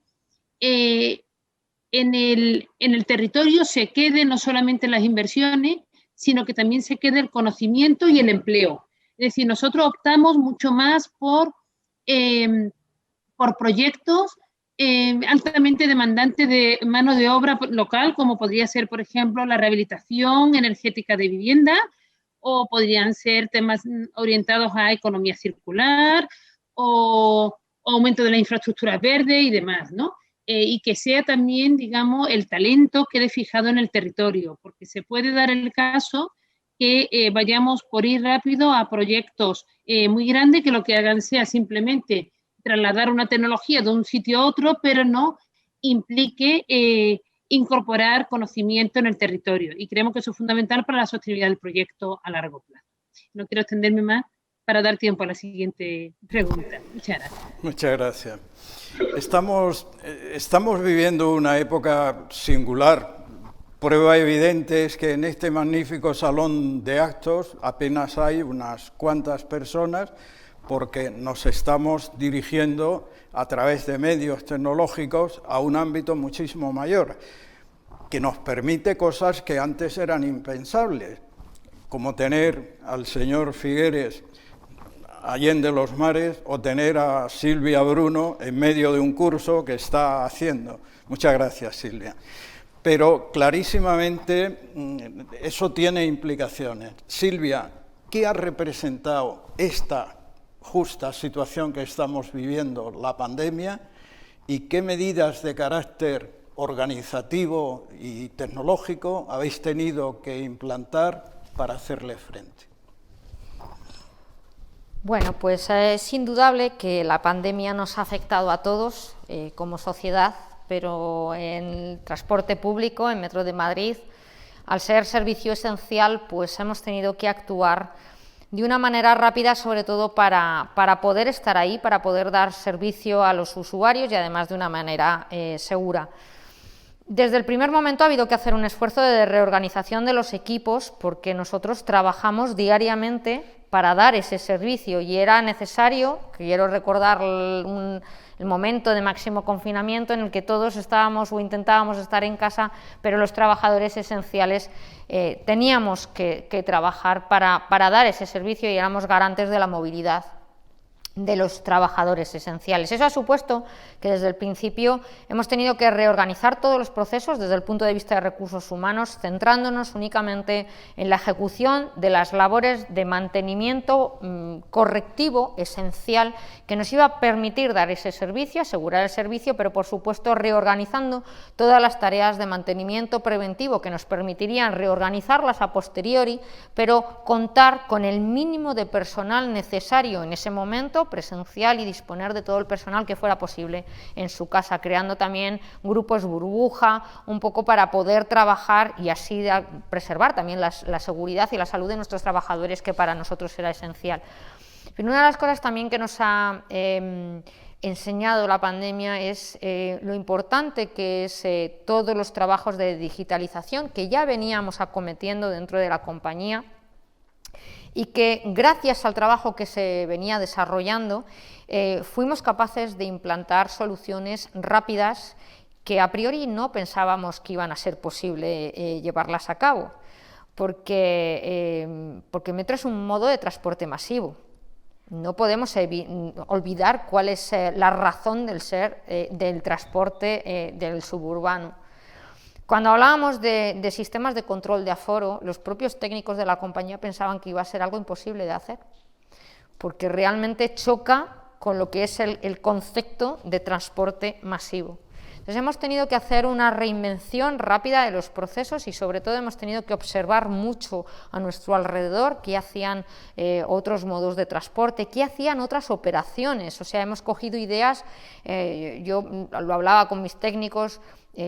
en el territorio se queden no solamente las inversiones, sino que también se quede el conocimiento y el empleo. Es decir, nosotros optamos mucho más por proyectos altamente demandantes de mano de obra local, como podría ser, por ejemplo, la rehabilitación energética de vivienda, o podrían ser temas orientados a economía circular o aumento de las infraestructuras verdes y demás, ¿no? Y que sea también, digamos, el talento quede fijado en el territorio, porque se puede dar el caso que vayamos por ir rápido a proyectos muy grandes que lo que hagan sea simplemente trasladar una tecnología de un sitio a otro, pero no implique incorporar conocimiento en el territorio. Y creemos que eso es fundamental para la sostenibilidad del proyecto a largo plazo. No quiero extenderme más para dar tiempo a la siguiente pregunta. Muchas gracias. Muchas gracias. Estamos viviendo una época singular. Prueba evidente es que en este magnífico salón de actos apenas hay unas cuantas personas, porque nos estamos dirigiendo a través de medios tecnológicos a un ámbito muchísimo mayor. que nos permite cosas que antes eran impensables, como tener al señor Figueres allende los mares o tener a Silvia Bruno en medio de un curso que está haciendo. Muchas gracias, Silvia. Pero clarísimamente eso tiene implicaciones. Silvia, ¿qué ha representado esta justa situación que estamos viviendo, la pandemia, y qué medidas de carácter organizativo y tecnológico habéis tenido que implantar para hacerle frente? Bueno, pues es indudable que la pandemia nos ha afectado a todos como sociedad, pero en el transporte público, en Metro de Madrid, al ser servicio esencial, pues hemos tenido que actuar de una manera rápida, sobre todo para poder estar ahí, para poder dar servicio a los usuarios y además de una manera segura. Desde el primer momento ha habido que hacer un esfuerzo de reorganización de los equipos porque nosotros trabajamos diariamente para dar ese servicio y era necesario, quiero recordar el momento de máximo confinamiento en el que todos estábamos o intentábamos estar en casa, pero los trabajadores esenciales teníamos que trabajar para dar ese servicio y éramos garantes de la movilidad de los trabajadores esenciales. Eso ha supuesto que desde el principio hemos tenido que reorganizar todos los procesos desde el punto de vista de recursos humanos, centrándonos únicamente en la ejecución de las labores de mantenimiento correctivo esencial que nos iba a permitir dar ese servicio, asegurar el servicio, pero por supuesto reorganizando todas las tareas de mantenimiento preventivo que nos permitirían reorganizarlas a posteriori, pero contar con el mínimo de personal necesario en ese momento presencial y disponer de todo el personal que fuera posible en su casa, creando también grupos burbuja, un poco para poder trabajar y así preservar también la seguridad y la salud de nuestros trabajadores, que para nosotros era esencial. Pero una de las cosas también que nos ha enseñado la pandemia es lo importante que es todos los trabajos de digitalización que ya veníamos acometiendo dentro de la compañía, y que gracias al trabajo que se venía desarrollando fuimos capaces de implantar soluciones rápidas que a priori no pensábamos que iban a ser posible llevarlas a cabo, porque Metro es un modo de transporte masivo. No podemos olvidar cuál es la razón del ser del transporte del suburbano. Cuando hablábamos de sistemas de control de aforo, los propios técnicos de la compañía pensaban que iba a ser algo imposible de hacer, porque realmente choca con lo que es el concepto de transporte masivo. Entonces hemos tenido que hacer una reinvención rápida de los procesos y sobre todo hemos tenido que observar mucho a nuestro alrededor qué hacían otros modos de transporte, qué hacían otras operaciones. O sea, hemos cogido ideas, yo lo hablaba con mis técnicos,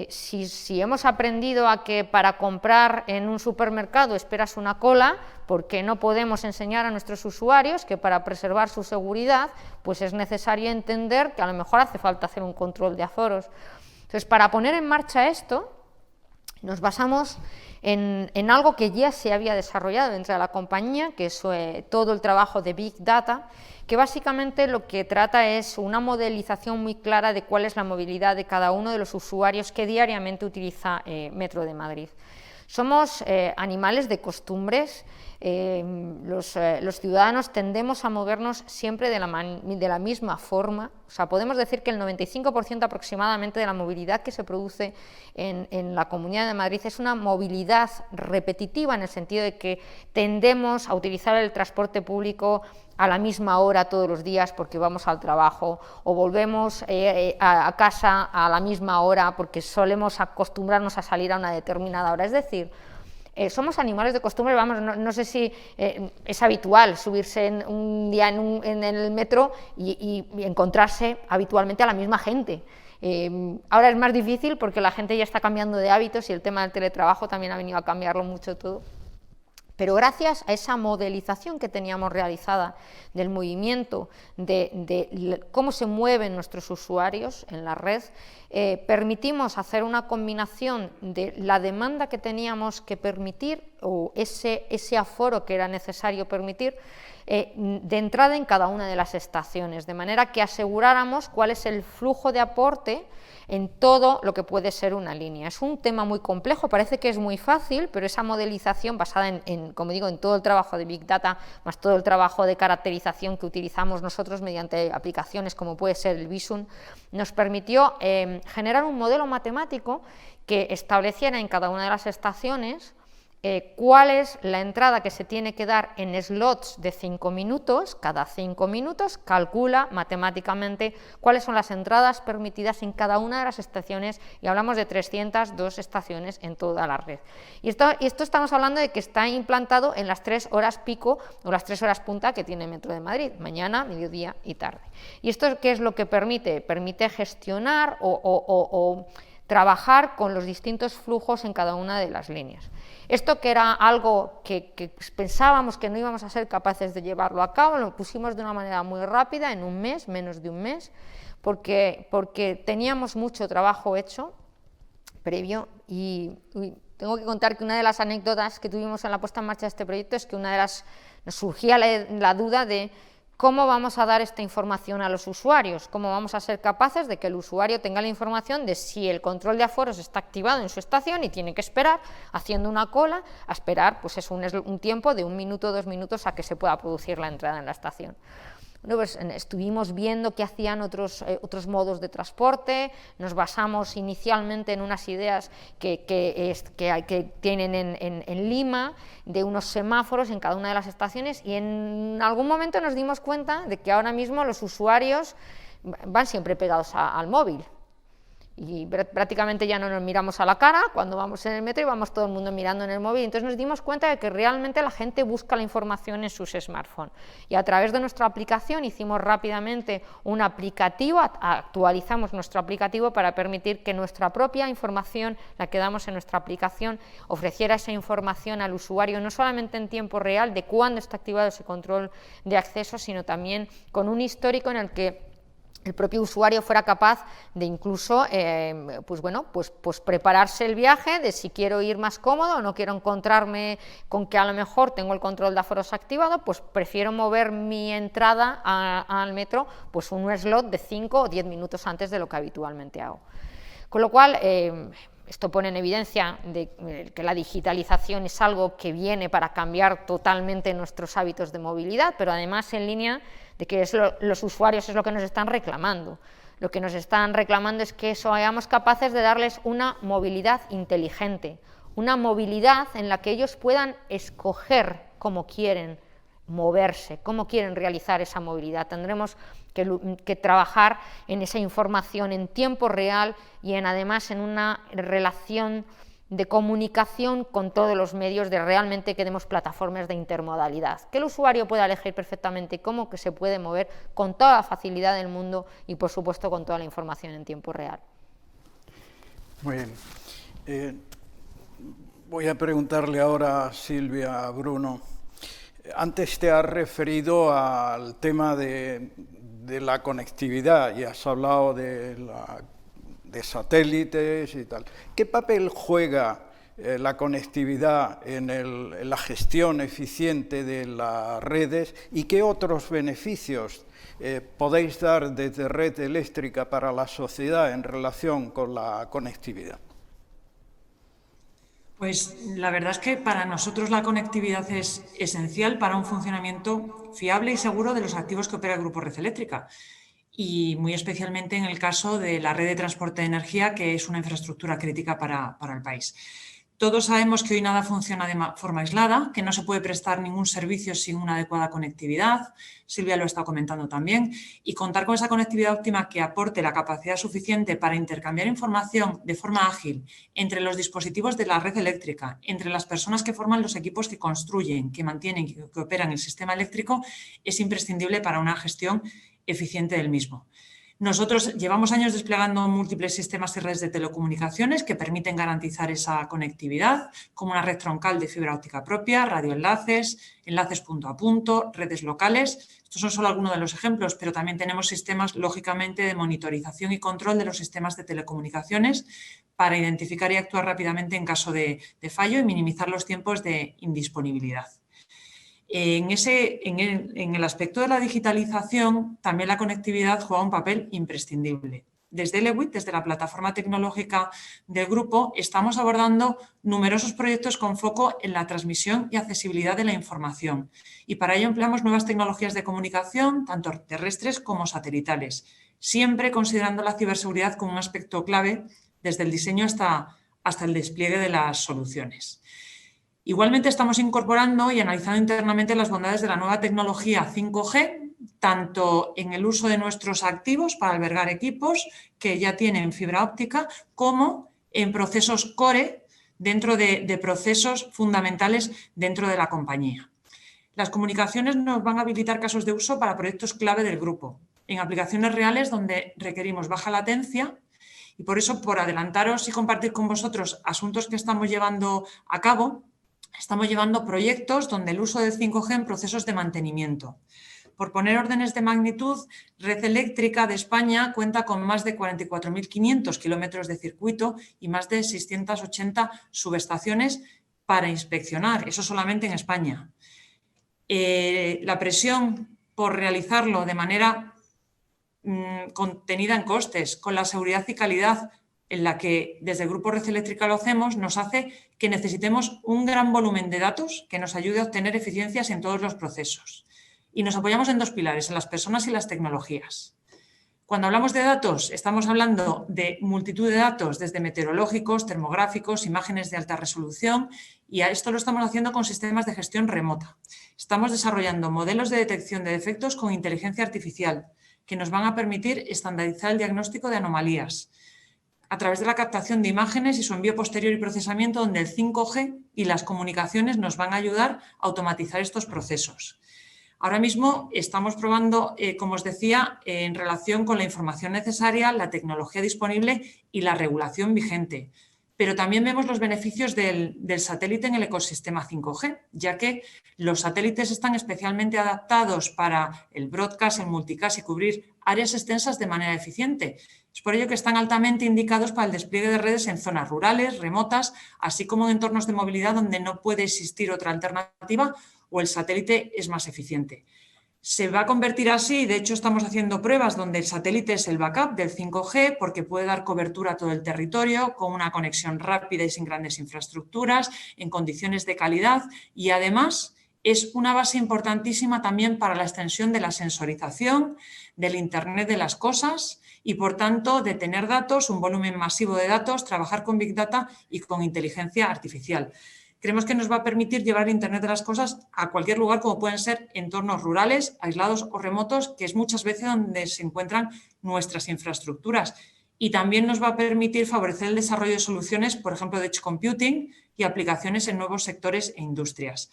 si hemos aprendido a que para comprar en un supermercado esperas una cola, ¿por qué no podemos enseñar a nuestros usuarios que para preservar su seguridad pues es necesario entender que a lo mejor hace falta hacer un control de aforos? Entonces, para poner en marcha esto, nos basamos en algo que ya se había desarrollado dentro de la compañía, que es todo el trabajo de Big Data, que básicamente lo que trata es una modelización muy clara de cuál es la movilidad de cada uno de los usuarios que diariamente utiliza Metro de Madrid. Somos animales de costumbres, los ciudadanos tendemos a movernos siempre de la misma forma. O sea, podemos decir que el 95% aproximadamente de la movilidad que se produce en la Comunidad de Madrid es una movilidad repetitiva, en el sentido de que tendemos a utilizar el transporte público a la misma hora todos los días porque vamos al trabajo, o volvemos a casa a la misma hora porque solemos acostumbrarnos a salir a una determinada hora. Es decir, somos animales de costumbre, vamos, no sé si es habitual subirse un día en el metro y encontrarse habitualmente a la misma gente. Ahora es más difícil porque la gente ya está cambiando de hábitos y el tema del teletrabajo también ha venido a cambiarlo mucho todo. Pero gracias a esa modelización que teníamos realizada del movimiento, de cómo se mueven nuestros usuarios en la red, permitimos hacer una combinación de la demanda que teníamos que permitir o ese aforo que era necesario permitir de entrada en cada una de las estaciones, de manera que aseguráramos cuál es el flujo de aporte en todo lo que puede ser una línea. Es un tema muy complejo, parece que es muy fácil, pero esa modelización basada como digo, en todo el trabajo de Big Data, más todo el trabajo de caracterización que utilizamos nosotros mediante aplicaciones como puede ser el Visum, nos permitió generar un modelo matemático que estableciera en cada una de las estaciones cuál es la entrada que se tiene que dar en slots de 5 minutos, cada 5 minutos calcula matemáticamente cuáles son las entradas permitidas en cada una de las estaciones, y hablamos de 302 estaciones en toda la red. Y esto estamos hablando de que está implantado en las 3 horas pico o las 3 horas punta que tiene Metro de Madrid, mañana, mediodía y tarde. ¿Y esto qué es lo que permite? Permite gestionar o trabajar con los distintos flujos en cada una de las líneas. Esto, que era algo que pensábamos que no íbamos a ser capaces de llevarlo a cabo, lo pusimos de una manera muy rápida, en un mes, menos de un mes, porque teníamos mucho trabajo hecho previo, y tengo que contar que una de las anécdotas que tuvimos en la puesta en marcha de este proyecto es que nos surgía la duda de ¿cómo vamos a dar esta información a los usuarios? ¿Cómo vamos a ser capaces de que el usuario tenga la información de si el control de aforos está activado en su estación y tiene que esperar, haciendo una cola, a esperar pues es un tiempo de 1 minuto o 2 minutos a que se pueda producir la entrada en la estación? Bueno, pues estuvimos viendo qué hacían otros modos de transporte, nos basamos inicialmente en unas ideas que tienen en Lima, de unos semáforos en cada una de las estaciones, y en algún momento nos dimos cuenta de que ahora mismo los usuarios van siempre pegados al móvil. Y prácticamente ya no nos miramos a la cara cuando vamos en el metro y vamos todo el mundo mirando en el móvil. Entonces nos dimos cuenta de que realmente la gente busca la información en sus smartphones. Y a través de nuestra aplicación hicimos rápidamente un aplicativo, actualizamos nuestro aplicativo para permitir que nuestra propia información, la que damos en nuestra aplicación, ofreciera esa información al usuario, no solamente en tiempo real de cuándo está activado ese control de acceso, sino también con un histórico en el que el propio usuario fuera capaz de incluso pues prepararse el viaje, de si quiero ir más cómodo o no quiero encontrarme con que a lo mejor tengo el control de aforos activado, pues prefiero mover mi entrada al metro pues un slot de 5 o 10 minutos antes de lo que habitualmente hago. Con lo cual, esto pone en evidencia que la digitalización es algo que viene para cambiar totalmente nuestros hábitos de movilidad, pero además en línea de que los usuarios es lo que nos están reclamando. Lo que nos están reclamando es que seamos capaces de darles una movilidad inteligente, una movilidad en la que ellos puedan escoger cómo quieren moverse, cómo quieren realizar esa movilidad. Tendremos que trabajar en esa información en tiempo real y además en una relación de comunicación con todos los medios, de realmente que demos plataformas de intermodalidad, que el usuario pueda elegir perfectamente cómo que se puede mover con toda la facilidad del mundo y por supuesto con toda la información en tiempo real. Muy bien. Voy a preguntarle ahora a Silvia, a Bruno. Antes te has referido al tema de la conectividad y has hablado de satélites y tal. ¿Qué papel juega la conectividad en la gestión eficiente de las redes y qué otros beneficios podéis dar desde Red Eléctrica para la sociedad en relación con la conectividad? Pues la verdad es que para nosotros la conectividad es esencial para un funcionamiento fiable y seguro de los activos que opera el Grupo Red Eléctrica, y muy especialmente en el caso de la red de transporte de energía, que es una infraestructura crítica para el país. Todos sabemos que hoy nada funciona de forma aislada, que no se puede prestar ningún servicio sin una adecuada conectividad. Silvia lo está comentando también. Y contar con esa conectividad óptima que aporte la capacidad suficiente para intercambiar información de forma ágil entre los dispositivos de la red eléctrica, entre las personas que forman los equipos que construyen, que mantienen, que operan el sistema eléctrico, es imprescindible para una gestión eficiente del mismo. Nosotros llevamos años desplegando múltiples sistemas y redes de telecomunicaciones que permiten garantizar esa conectividad, como una red troncal de fibra óptica propia, radioenlaces, enlaces punto a punto, redes locales. Estos son solo algunos de los ejemplos, pero también tenemos sistemas, lógicamente, de monitorización y control de los sistemas de telecomunicaciones para identificar y actuar rápidamente en caso de fallo y minimizar los tiempos de indisponibilidad. En el aspecto de la digitalización, también la conectividad juega un papel imprescindible. Desde Elewit, desde la plataforma tecnológica del grupo, estamos abordando numerosos proyectos con foco en la transmisión y accesibilidad de la información. Y para ello empleamos nuevas tecnologías de comunicación, tanto terrestres como satelitales, siempre considerando la ciberseguridad como un aspecto clave desde el diseño hasta el despliegue de las soluciones. Igualmente estamos incorporando y analizando internamente las bondades de la nueva tecnología 5G, tanto en el uso de nuestros activos para albergar equipos que ya tienen fibra óptica, como en procesos core dentro de procesos fundamentales dentro de la compañía. Las comunicaciones nos van a habilitar casos de uso para proyectos clave del grupo, en aplicaciones reales donde requerimos baja latencia. Y por eso, por adelantaros y compartir con vosotros asuntos que estamos llevando a cabo, estamos llevando proyectos donde el uso del 5G en procesos de mantenimiento. Por poner órdenes de magnitud, Red Eléctrica de España cuenta con más de 44.500 kilómetros de circuito y más de 680 subestaciones para inspeccionar, eso solamente en España. La presión por realizarlo de manera contenida en costes, con la seguridad y calidad en la que desde el Grupo Red Eléctrica lo hacemos, nos hace que necesitemos un gran volumen de datos que nos ayude a obtener eficiencias en todos los procesos. Y nos apoyamos en dos pilares, en las personas y las tecnologías. Cuando hablamos de datos, estamos hablando de multitud de datos, desde meteorológicos, termográficos, imágenes de alta resolución, y a esto lo estamos haciendo con sistemas de gestión remota. Estamos desarrollando modelos de detección de defectos con inteligencia artificial, que nos van a permitir estandarizar el diagnóstico de anomalías, a través de la captación de imágenes y su envío posterior y procesamiento, donde el 5G y las comunicaciones nos van a ayudar a automatizar estos procesos. Ahora mismo estamos probando, como os decía, en relación con la información necesaria, la tecnología disponible y la regulación vigente. Pero también vemos los beneficios del satélite en el ecosistema 5G, ya que los satélites están especialmente adaptados para el broadcast, el multicast y cubrir áreas extensas de manera eficiente. Es por ello que están altamente indicados para el despliegue de redes en zonas rurales, remotas, así como en entornos de movilidad donde no puede existir otra alternativa o el satélite es más eficiente. Se va a convertir así, de hecho estamos haciendo pruebas donde el satélite es el backup del 5G porque puede dar cobertura a todo el territorio con una conexión rápida y sin grandes infraestructuras, en condiciones de calidad, y además es una base importantísima también para la extensión de la sensorización, del Internet de las cosas y, por tanto, de tener datos, un volumen masivo de datos, trabajar con Big Data y con inteligencia artificial. Creemos que nos va a permitir llevar el Internet de las cosas a cualquier lugar, como pueden ser entornos rurales, aislados o remotos, que es muchas veces donde se encuentran nuestras infraestructuras. Y también nos va a permitir favorecer el desarrollo de soluciones, por ejemplo, de edge computing y aplicaciones en nuevos sectores e industrias.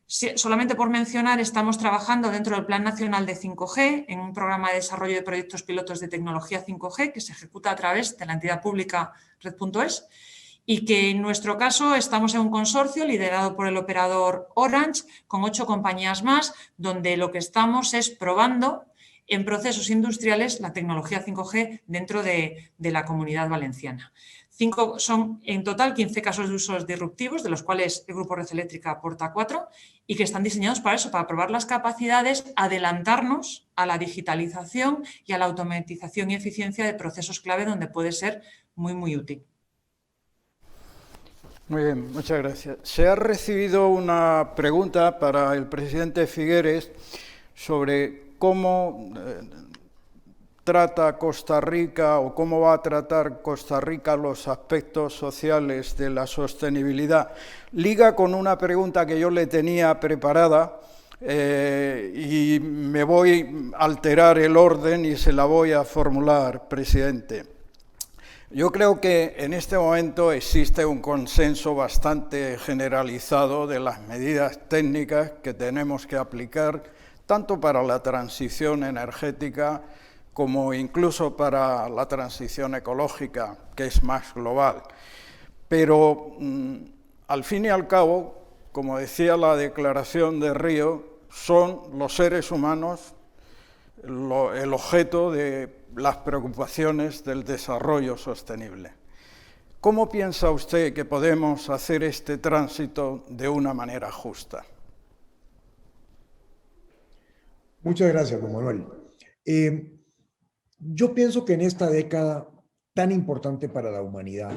Solamente por mencionar, estamos trabajando dentro del Plan Nacional de 5G en un programa de desarrollo de proyectos pilotos de tecnología 5G que se ejecuta a través de la entidad pública Red.es, y que en nuestro caso estamos en un consorcio liderado por el operador Orange con 8 compañías más, donde lo que estamos es probando en procesos industriales la tecnología 5G dentro de la Comunidad Valenciana. Son en total 15 casos de usos disruptivos, de los cuales el Grupo Red Eléctrica aporta 4 y que están diseñados para eso, para probar las capacidades, adelantarnos a la digitalización y a la automatización y eficiencia de procesos clave donde puede ser muy, muy útil. Muy bien, muchas gracias. Se ha recibido una pregunta para el presidente Figueres sobre cómo trata Costa Rica o cómo va a tratar Costa Rica los aspectos sociales de la sostenibilidad. Liga con una pregunta que yo le tenía preparada y me voy a alterar el orden y se la voy a formular, presidente. Yo creo que en este momento existe un consenso bastante generalizado de las medidas técnicas que tenemos que aplicar tanto para la transición energética como incluso para la transición ecológica, que es más global. Pero al fin y al cabo, como decía la Declaración de Río, son los seres humanos el objeto de las preocupaciones del desarrollo sostenible. ¿Cómo piensa usted que podemos hacer este tránsito de una manera justa? Muchas gracias, don Manuel. Yo pienso que en esta década tan importante para la humanidad,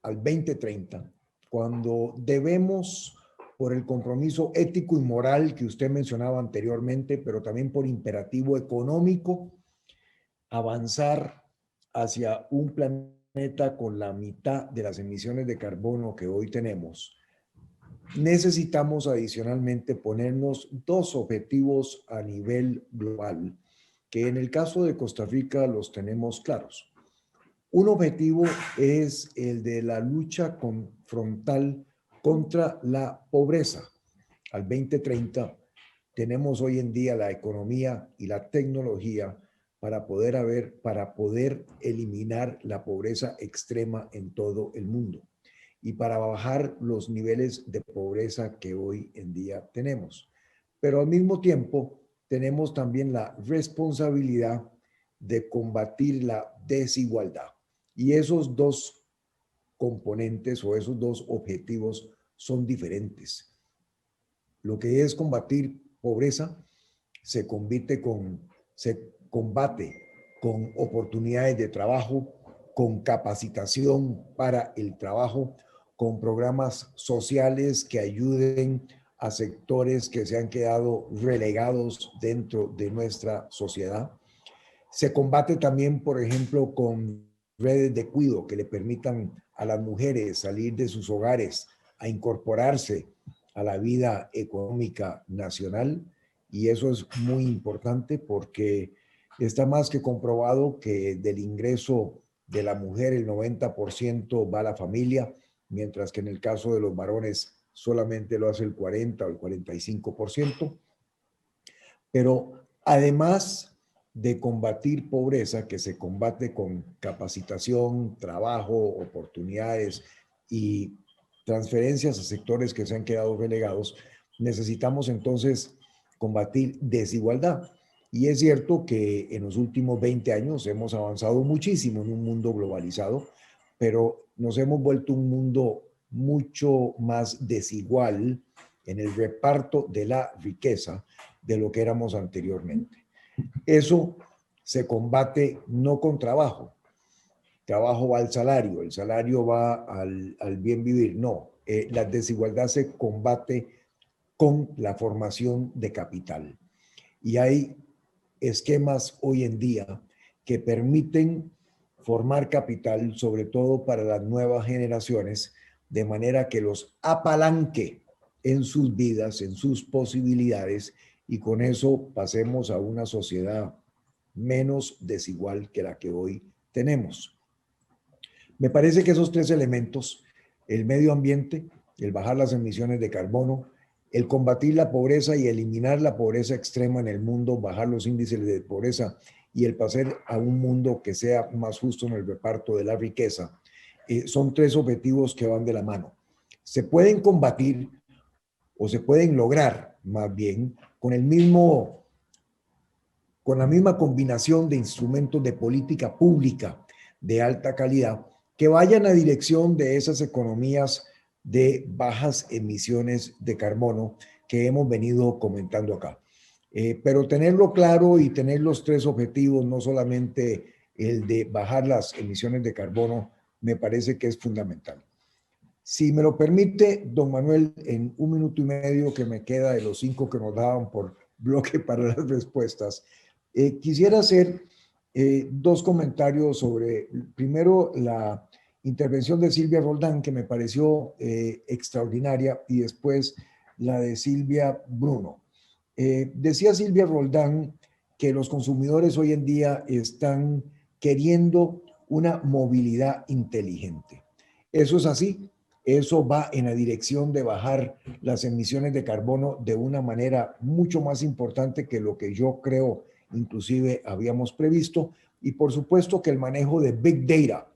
al 2030, cuando debemos, por el compromiso ético y moral que usted mencionaba anteriormente, pero también por imperativo económico, avanzar hacia un planeta con la mitad de las emisiones de carbono que hoy tenemos, necesitamos adicionalmente ponernos dos objetivos a nivel global, que en el caso de Costa Rica los tenemos claros. Un objetivo es el de la lucha frontal contra la pobreza. Al 2030 tenemos hoy en día la economía y la tecnología para poder eliminar la pobreza extrema en todo el mundo y para bajar los niveles de pobreza que hoy en día tenemos. Pero al mismo tiempo tenemos también la responsabilidad de combatir la desigualdad. Y esos dos componentes o esos dos objetivos son diferentes. Lo que es combatir pobreza se combate con oportunidades de trabajo, con capacitación para el trabajo, con programas sociales que ayuden a sectores que se han quedado relegados dentro de nuestra sociedad. Se combate también, por ejemplo, con redes de cuidado que le permitan a las mujeres salir de sus hogares a incorporarse a la vida económica nacional, y eso es muy importante porque está más que comprobado que del ingreso de la mujer el 90% va a la familia, mientras que en el caso de los varones solamente lo hace el 40 o el 45%. Pero además de combatir pobreza, que se combate con capacitación, trabajo, oportunidades y transferencias a sectores que se han quedado relegados, necesitamos entonces combatir desigualdad. Y es cierto que en los últimos 20 años hemos avanzado muchísimo en un mundo globalizado, pero nos hemos vuelto un mundo mucho más desigual en el reparto de la riqueza de lo que éramos anteriormente. Eso se combate no con trabajo. Trabajo va al salario, el salario va al bien vivir. No, la desigualdad se combate con la formación de capital. Y hay esquemas hoy en día que permiten formar capital, sobre todo para las nuevas generaciones, de manera que los apalanque en sus vidas, en sus posibilidades, y con eso pasemos a una sociedad menos desigual que la que hoy tenemos. Me parece que esos tres elementos, el medio ambiente, el bajar las emisiones de carbono, el combatir la pobreza y eliminar la pobreza extrema en el mundo, bajar los índices de pobreza y el pasar a un mundo que sea más justo en el reparto de la riqueza, son tres objetivos que van de la mano. Se pueden combatir o se pueden lograr más bien con la misma combinación de instrumentos de política pública de alta calidad que vayan a dirección de esas economías de bajas emisiones de carbono que hemos venido comentando acá. Pero tenerlo claro y tener los tres objetivos, no solamente el de bajar las emisiones de carbono, me parece que es fundamental. Si me lo permite, don Manuel, en 1 minuto y medio que me queda de los 5 que nos daban por bloque para las respuestas, quisiera hacer 2 comentarios sobre, primero, la intervención de Silvia Roldán, que me pareció extraordinaria, y después la de Silvia Bruno. Decía Silvia Roldán que los consumidores hoy en día están queriendo una movilidad inteligente. Eso es así. Eso va en la dirección de bajar las emisiones de carbono de una manera mucho más importante que lo que yo creo inclusive habíamos previsto, y por supuesto que el manejo de Big Data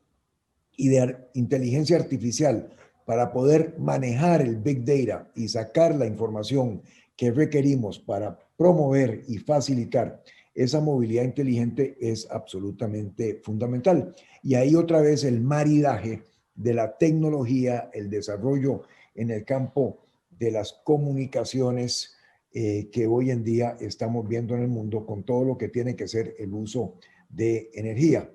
y de inteligencia artificial para poder manejar el Big Data y sacar la información que requerimos para promover y facilitar esa movilidad inteligente es absolutamente fundamental. Y ahí otra vez el maridaje de la tecnología, el desarrollo en el campo de las comunicaciones que hoy en día estamos viendo en el mundo con todo lo que tiene que ser el uso de energía.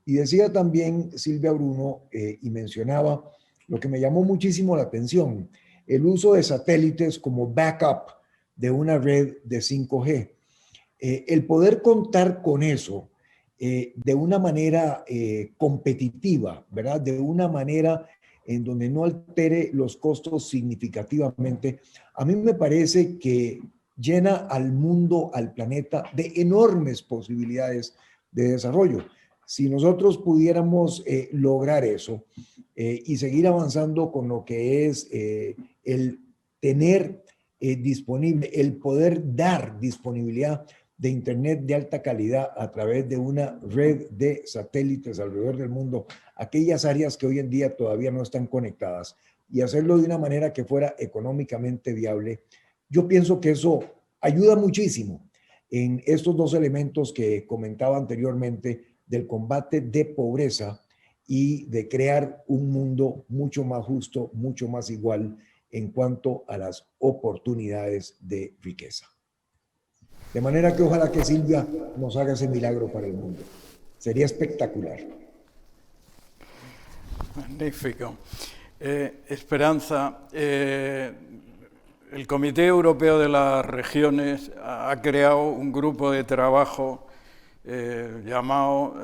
Y decía también Silvia Bruno y mencionaba lo que me llamó muchísimo la atención, el uso de satélites como backup de una red de 5G. El poder contar con eso de una manera competitiva, ¿verdad? De una manera en donde no altere los costos significativamente, a mí me parece que llena al mundo, al planeta, de enormes posibilidades de desarrollo. Si nosotros pudiéramos lograr eso y seguir avanzando con lo que es el tener disponible, el poder dar disponibilidad de Internet de alta calidad a través de una red de satélites alrededor del mundo, aquellas áreas que hoy en día todavía no están conectadas, y hacerlo de una manera que fuera económicamente viable, yo pienso que eso ayuda muchísimo en estos dos elementos que comentaba anteriormente del combate de pobreza y de crear un mundo mucho más justo, mucho más igual en cuanto a las oportunidades de riqueza. De manera que ojalá que Silvia nos haga ese milagro para el mundo. Sería espectacular. Magnífico. Esperanza, el Comité Europeo de las Regiones ha creado un grupo de trabajo llamado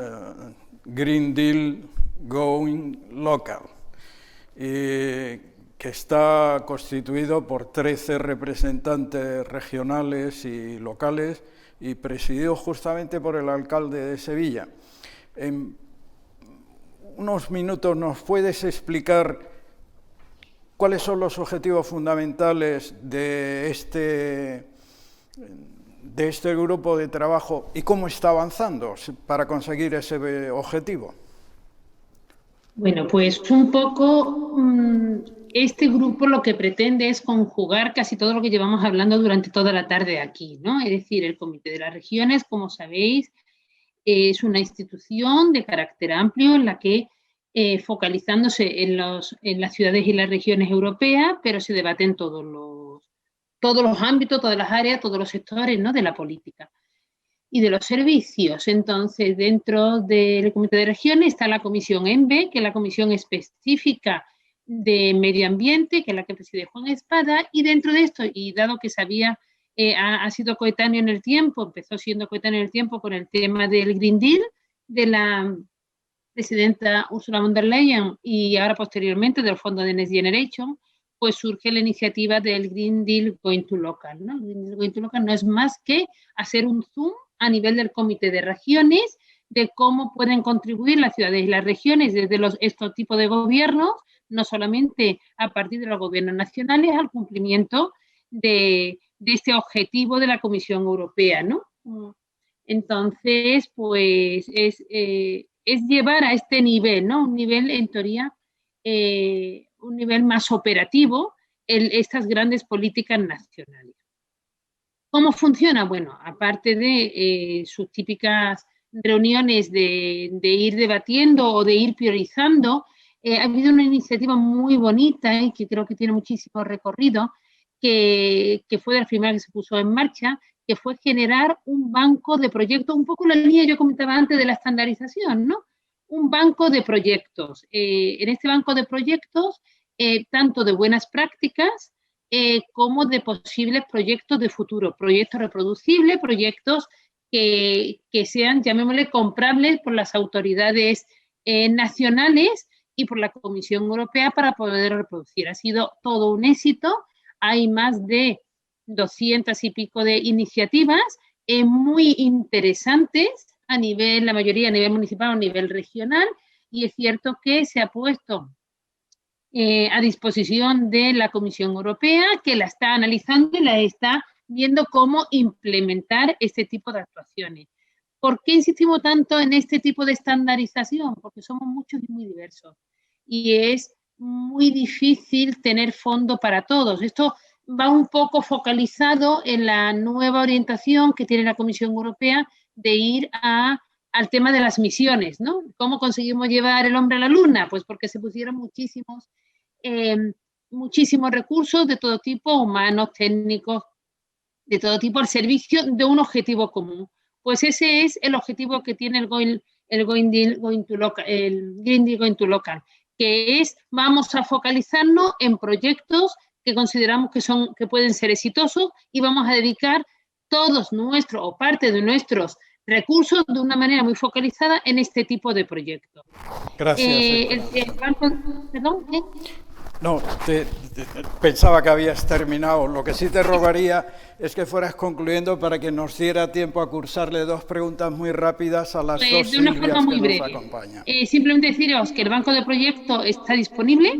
Green Deal Going Local, que está constituido por 13 representantes regionales y locales y presidido justamente por el alcalde de Sevilla. En unos minutos, ¿nos puedes explicar cuáles son los objetivos fundamentales de este grupo de trabajo y cómo está avanzando para conseguir ese objetivo? Bueno, pues un poco este grupo lo que pretende es conjugar casi todo lo que llevamos hablando durante toda la tarde aquí, ¿no? Es decir, el Comité de las Regiones, como sabéis, es una institución de carácter amplio en la que focalizándose en las ciudades y las regiones europeas, pero se debaten todos los ámbitos, todas las áreas, todos los sectores, ¿no?, de la política y de los servicios. Entonces, dentro del Comité de Regiones está la Comisión ENVE, que es la comisión específica de Medio Ambiente, que es la que preside Juan Espada, y dentro de esto, y dado que ha sido coetáneo en el tiempo, empezó siendo coetáneo en el tiempo con el tema del Green Deal, de la presidenta Ursula von der Leyen, y ahora posteriormente del Fondo de Next Generation, pues surge la iniciativa del Green Deal Going to Local, ¿no? El Green Deal Going to Local no es más que hacer un zoom a nivel del Comité de Regiones de cómo pueden contribuir las ciudades y las regiones desde estos tipos de gobiernos, no solamente a partir de los gobiernos nacionales, al cumplimiento de este objetivo de la Comisión Europea, ¿no? Entonces, pues es llevar a este nivel, ¿no? Un nivel, en teoría, un nivel más operativo estas grandes políticas nacionales. ¿Cómo funciona? Bueno, aparte de sus típicas reuniones de ir debatiendo o de ir priorizando, ha habido una iniciativa muy bonita y que creo que tiene muchísimo recorrido, que fue de la primera que se puso en marcha, que fue generar un banco de proyectos, un poco la línea yo comentaba antes de la estandarización, ¿no? Un banco de proyectos. En este banco de proyectos, tanto de buenas prácticas como de posibles proyectos de futuro, proyectos reproducibles, proyectos que sean, llamémosle, comprables por las autoridades nacionales y por la Comisión Europea para poder reproducir. Ha sido todo un éxito. Hay más de 200 y pico de iniciativas muy interesantes a nivel, la mayoría a nivel municipal o a nivel regional, y es cierto que se ha puesto a disposición de la Comisión Europea, que la está analizando y la está viendo cómo implementar este tipo de actuaciones. ¿Por qué insistimos tanto en este tipo de estandarización? Porque somos muchos y muy diversos. Y es muy difícil tener fondo para todos. Esto va un poco focalizado en la nueva orientación que tiene la Comisión Europea de ir al tema de las misiones, ¿no? ¿Cómo conseguimos llevar el hombre a la luna? Pues porque se pusieron muchísimos recursos de todo tipo, humanos, técnicos, de todo tipo, al servicio de un objetivo común. Pues ese es el objetivo que tiene el Green Deal Going to Local, que es, vamos a focalizarnos en proyectos que consideramos que pueden ser exitosos y vamos a dedicar todos nuestros o parte de nuestros recursos de una manera muy focalizada en este tipo de proyectos. Gracias. No, pensaba que habías terminado. Lo que sí te rogaría es que fueras concluyendo para que nos diera tiempo a cursarle 2 preguntas muy rápidas a las 2 de una Silvias forma muy que breve. nos acompañan. Simplemente deciros que el banco de proyectos está disponible,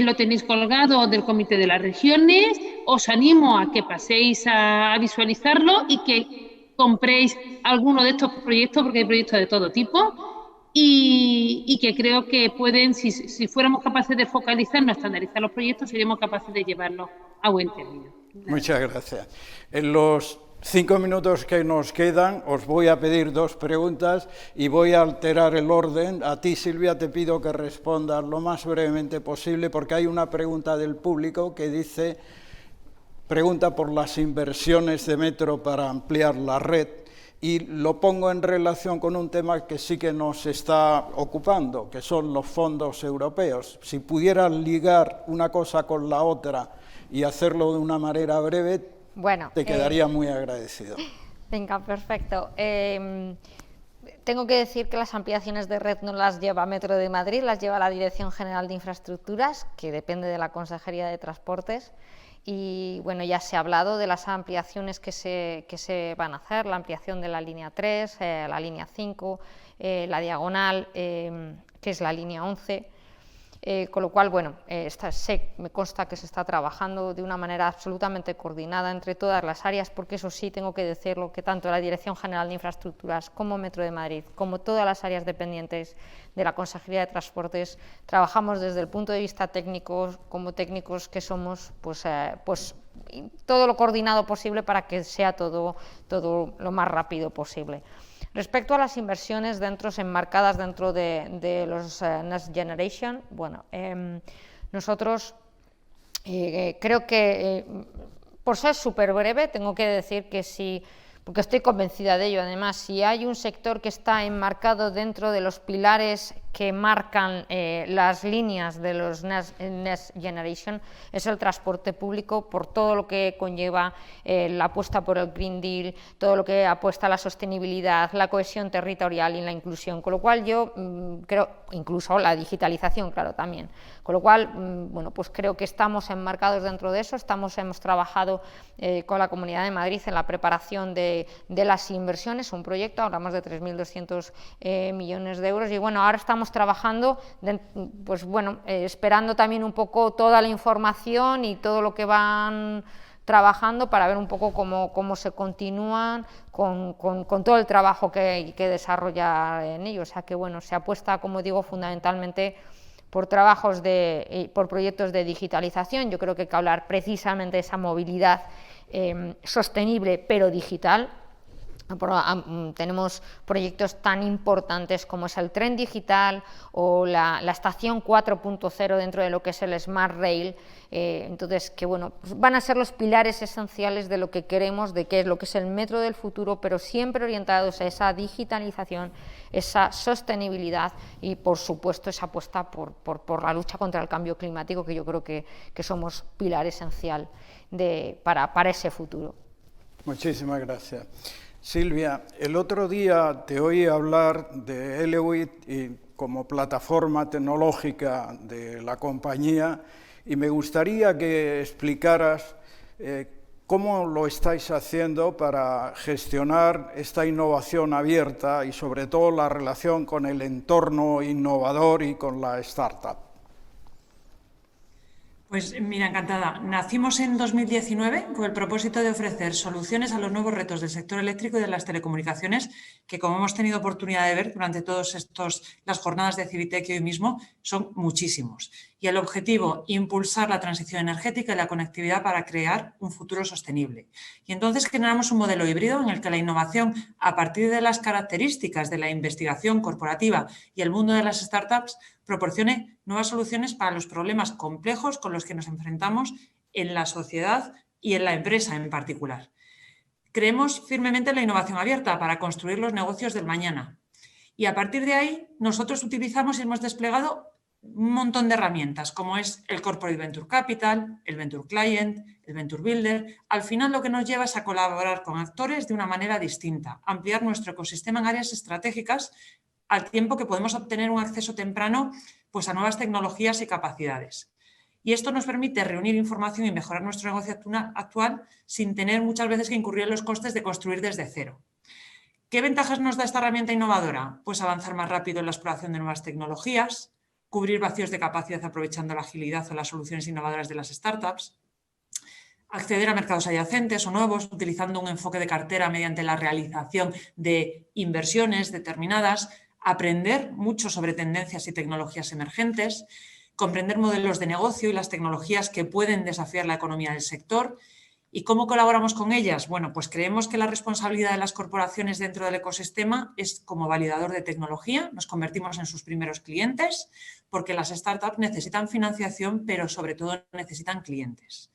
lo tenéis colgado del Comité de las Regiones, os animo a que paséis a visualizarlo y que compréis alguno de estos proyectos, porque hay proyectos de todo tipo. Y que creo que pueden, si fuéramos capaces de focalizarnos, estandarizar los proyectos, seríamos capaces de llevarlos a buen término. Muchas gracias. En los 5 minutos que nos quedan, os voy a pedir 2 preguntas y voy a alterar el orden. A ti, Silvia, te pido que respondas lo más brevemente posible, porque hay una pregunta del público que dice, pregunta por las inversiones de Metro para ampliar la red. Y lo pongo en relación con un tema que sí que nos está ocupando, que son los fondos europeos. Si pudieras ligar una cosa con la otra y hacerlo de una manera breve, te quedaría muy agradecido. Venga, perfecto. Tengo que decir que las ampliaciones de red no las lleva Metro de Madrid, las lleva la Dirección General de Infraestructuras, que depende de la Consejería de Transportes. Y bueno, ya se ha hablado de las ampliaciones que se van a hacer, la ampliación de la línea 3, la línea 5, la diagonal, que es la línea 11, con lo cual, bueno, me consta que se está trabajando de una manera absolutamente coordinada entre todas las áreas, porque eso sí, tengo que decirlo, que tanto la Dirección General de Infraestructuras como Metro de Madrid, como todas las áreas dependientes de la Consejería de Transportes, trabajamos desde el punto de vista técnico, como técnicos que somos, pues todo lo coordinado posible para que sea todo lo más rápido posible. Respecto a las inversiones enmarcadas dentro de los Next Generation, bueno, nosotros creo que, por ser súper breve, tengo que decir que sí, porque estoy convencida de ello. Además, si hay un sector que está enmarcado dentro de los pilares que marcan las líneas de los Next Generation, es el transporte público, por todo lo que conlleva la apuesta por el Green Deal, todo lo que apuesta a la sostenibilidad, la cohesión territorial y la inclusión, con lo cual yo creo, incluso la digitalización, claro, también, con lo cual, bueno, pues creo que estamos enmarcados dentro de eso, hemos trabajado con la Comunidad de Madrid en la preparación de las inversiones, un proyecto, hablamos de 3.200 millones de euros, y bueno, ahora estamos trabajando, pues bueno, esperando también un poco toda la información y todo lo que van trabajando para ver un poco cómo se continúan con todo el trabajo que hay que desarrollar en ello. O sea que bueno, se apuesta, como digo, fundamentalmente por por proyectos de digitalización. Yo creo que hay que hablar precisamente de esa movilidad sostenible pero digital. Tenemos proyectos tan importantes como es el tren digital o la estación 4.0 dentro de lo que es el Smart Rail, entonces que bueno, pues van a ser los pilares esenciales de lo que queremos, de qué es lo que es el metro del futuro, pero siempre orientados a esa digitalización, esa sostenibilidad y por supuesto esa apuesta por la lucha contra el cambio climático, que yo creo que somos pilar esencial para ese futuro. Muchísimas gracias. Silvia, el otro día te oí hablar de Elewit como plataforma tecnológica de la compañía y me gustaría que explicaras cómo lo estáis haciendo para gestionar esta innovación abierta y sobre todo la relación con el entorno innovador y con la startup. Pues mira, encantada. Nacimos en 2019 con el propósito de ofrecer soluciones a los nuevos retos del sector eléctrico y de las telecomunicaciones, que como hemos tenido oportunidad de ver durante todas las jornadas de Civitec hoy mismo, son muchísimos. Y el objetivo, impulsar la transición energética y la conectividad para crear un futuro sostenible. Y entonces generamos un modelo híbrido en el que la innovación, a partir de las características de la investigación corporativa y el mundo de las startups, proporcione nuevas soluciones para los problemas complejos con los que nos enfrentamos en la sociedad y en la empresa en particular. Creemos firmemente en la innovación abierta para construir los negocios del mañana. Y a partir de ahí, nosotros utilizamos y hemos desplegado un montón de herramientas, como es el Corporate Venture Capital, el Venture Client, el Venture Builder. Al final, lo que nos lleva es a colaborar con actores de una manera distinta, ampliar nuestro ecosistema en áreas estratégicas, al tiempo que podemos obtener un acceso temprano pues, a nuevas tecnologías y capacidades. Y esto nos permite reunir información y mejorar nuestro negocio actual sin tener muchas veces que incurrir en los costes de construir desde cero. ¿Qué ventajas nos da esta herramienta innovadora? Pues avanzar más rápido en la exploración de nuevas tecnologías, cubrir vacíos de capacidad aprovechando la agilidad o las soluciones innovadoras de las startups, acceder a mercados adyacentes o nuevos utilizando un enfoque de cartera mediante la realización de inversiones determinadas, aprender mucho sobre tendencias y tecnologías emergentes, comprender modelos de negocio y las tecnologías que pueden desafiar la economía del sector. ¿Y cómo colaboramos con ellas? Bueno, pues creemos que la responsabilidad de las corporaciones dentro del ecosistema es como validador de tecnología, nos convertimos en sus primeros clientes, porque las startups necesitan financiación, pero sobre todo necesitan clientes.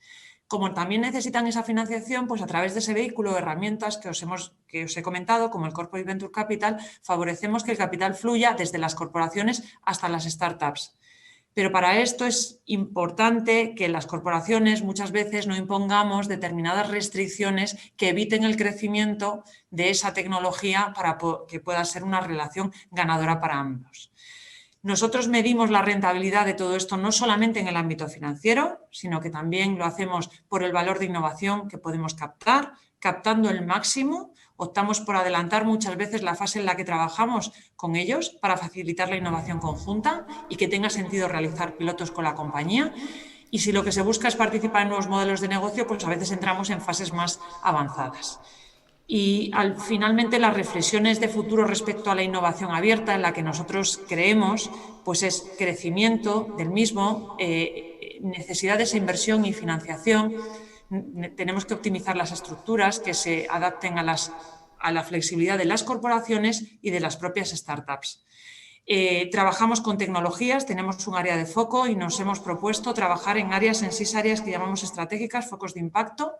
Como también necesitan esa financiación, pues a través de ese vehículo de herramientas que os he comentado, como el Corporate Venture Capital, favorecemos que el capital fluya desde las corporaciones hasta las startups. Pero para esto es importante que las corporaciones muchas veces no impongamos determinadas restricciones que eviten el crecimiento de esa tecnología para que pueda ser una relación ganadora para ambos. Nosotros medimos la rentabilidad de todo esto no solamente en el ámbito financiero, sino que también lo hacemos por el valor de innovación que podemos captar, captando el máximo. Optamos por adelantar muchas veces la fase en la que trabajamos con ellos para facilitar la innovación conjunta y que tenga sentido realizar pilotos con la compañía. Y si lo que se busca es participar en nuevos modelos de negocio, pues a veces entramos en fases más avanzadas. Y finalmente las reflexiones de futuro respecto a la innovación abierta en la que nosotros creemos pues es crecimiento del mismo, necesidades de inversión y financiación. Tenemos que optimizar las estructuras que se adapten a la flexibilidad de las corporaciones y de las propias startups. Trabajamos con tecnologías, tenemos un área de foco y nos hemos propuesto trabajar en áreas, en 6 áreas que llamamos estratégicas, focos de impacto,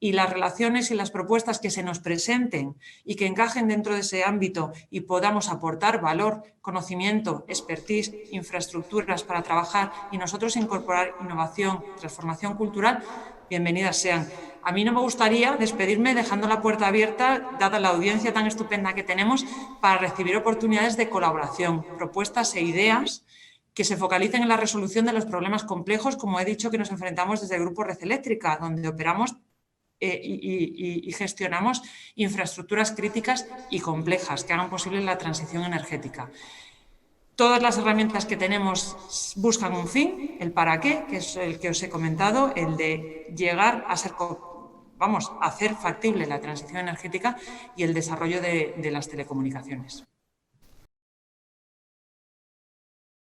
y las relaciones y las propuestas que se nos presenten y que encajen dentro de ese ámbito y podamos aportar valor, conocimiento, expertise, infraestructuras para trabajar y nosotros incorporar innovación, transformación cultural, bienvenidas sean. A mí no me gustaría despedirme dejando la puerta abierta, dada la audiencia tan estupenda que tenemos, para recibir oportunidades de colaboración, propuestas e ideas que se focalicen en la resolución de los problemas complejos, como he dicho, que nos enfrentamos desde el Grupo Red Eléctrica, donde operamos y gestionamos infraestructuras críticas y complejas que hagan posible la transición energética. Todas las herramientas que tenemos buscan un fin, el para qué, que es el que os he comentado, el de llegar a ser, hacer factible la transición energética y el desarrollo de las telecomunicaciones.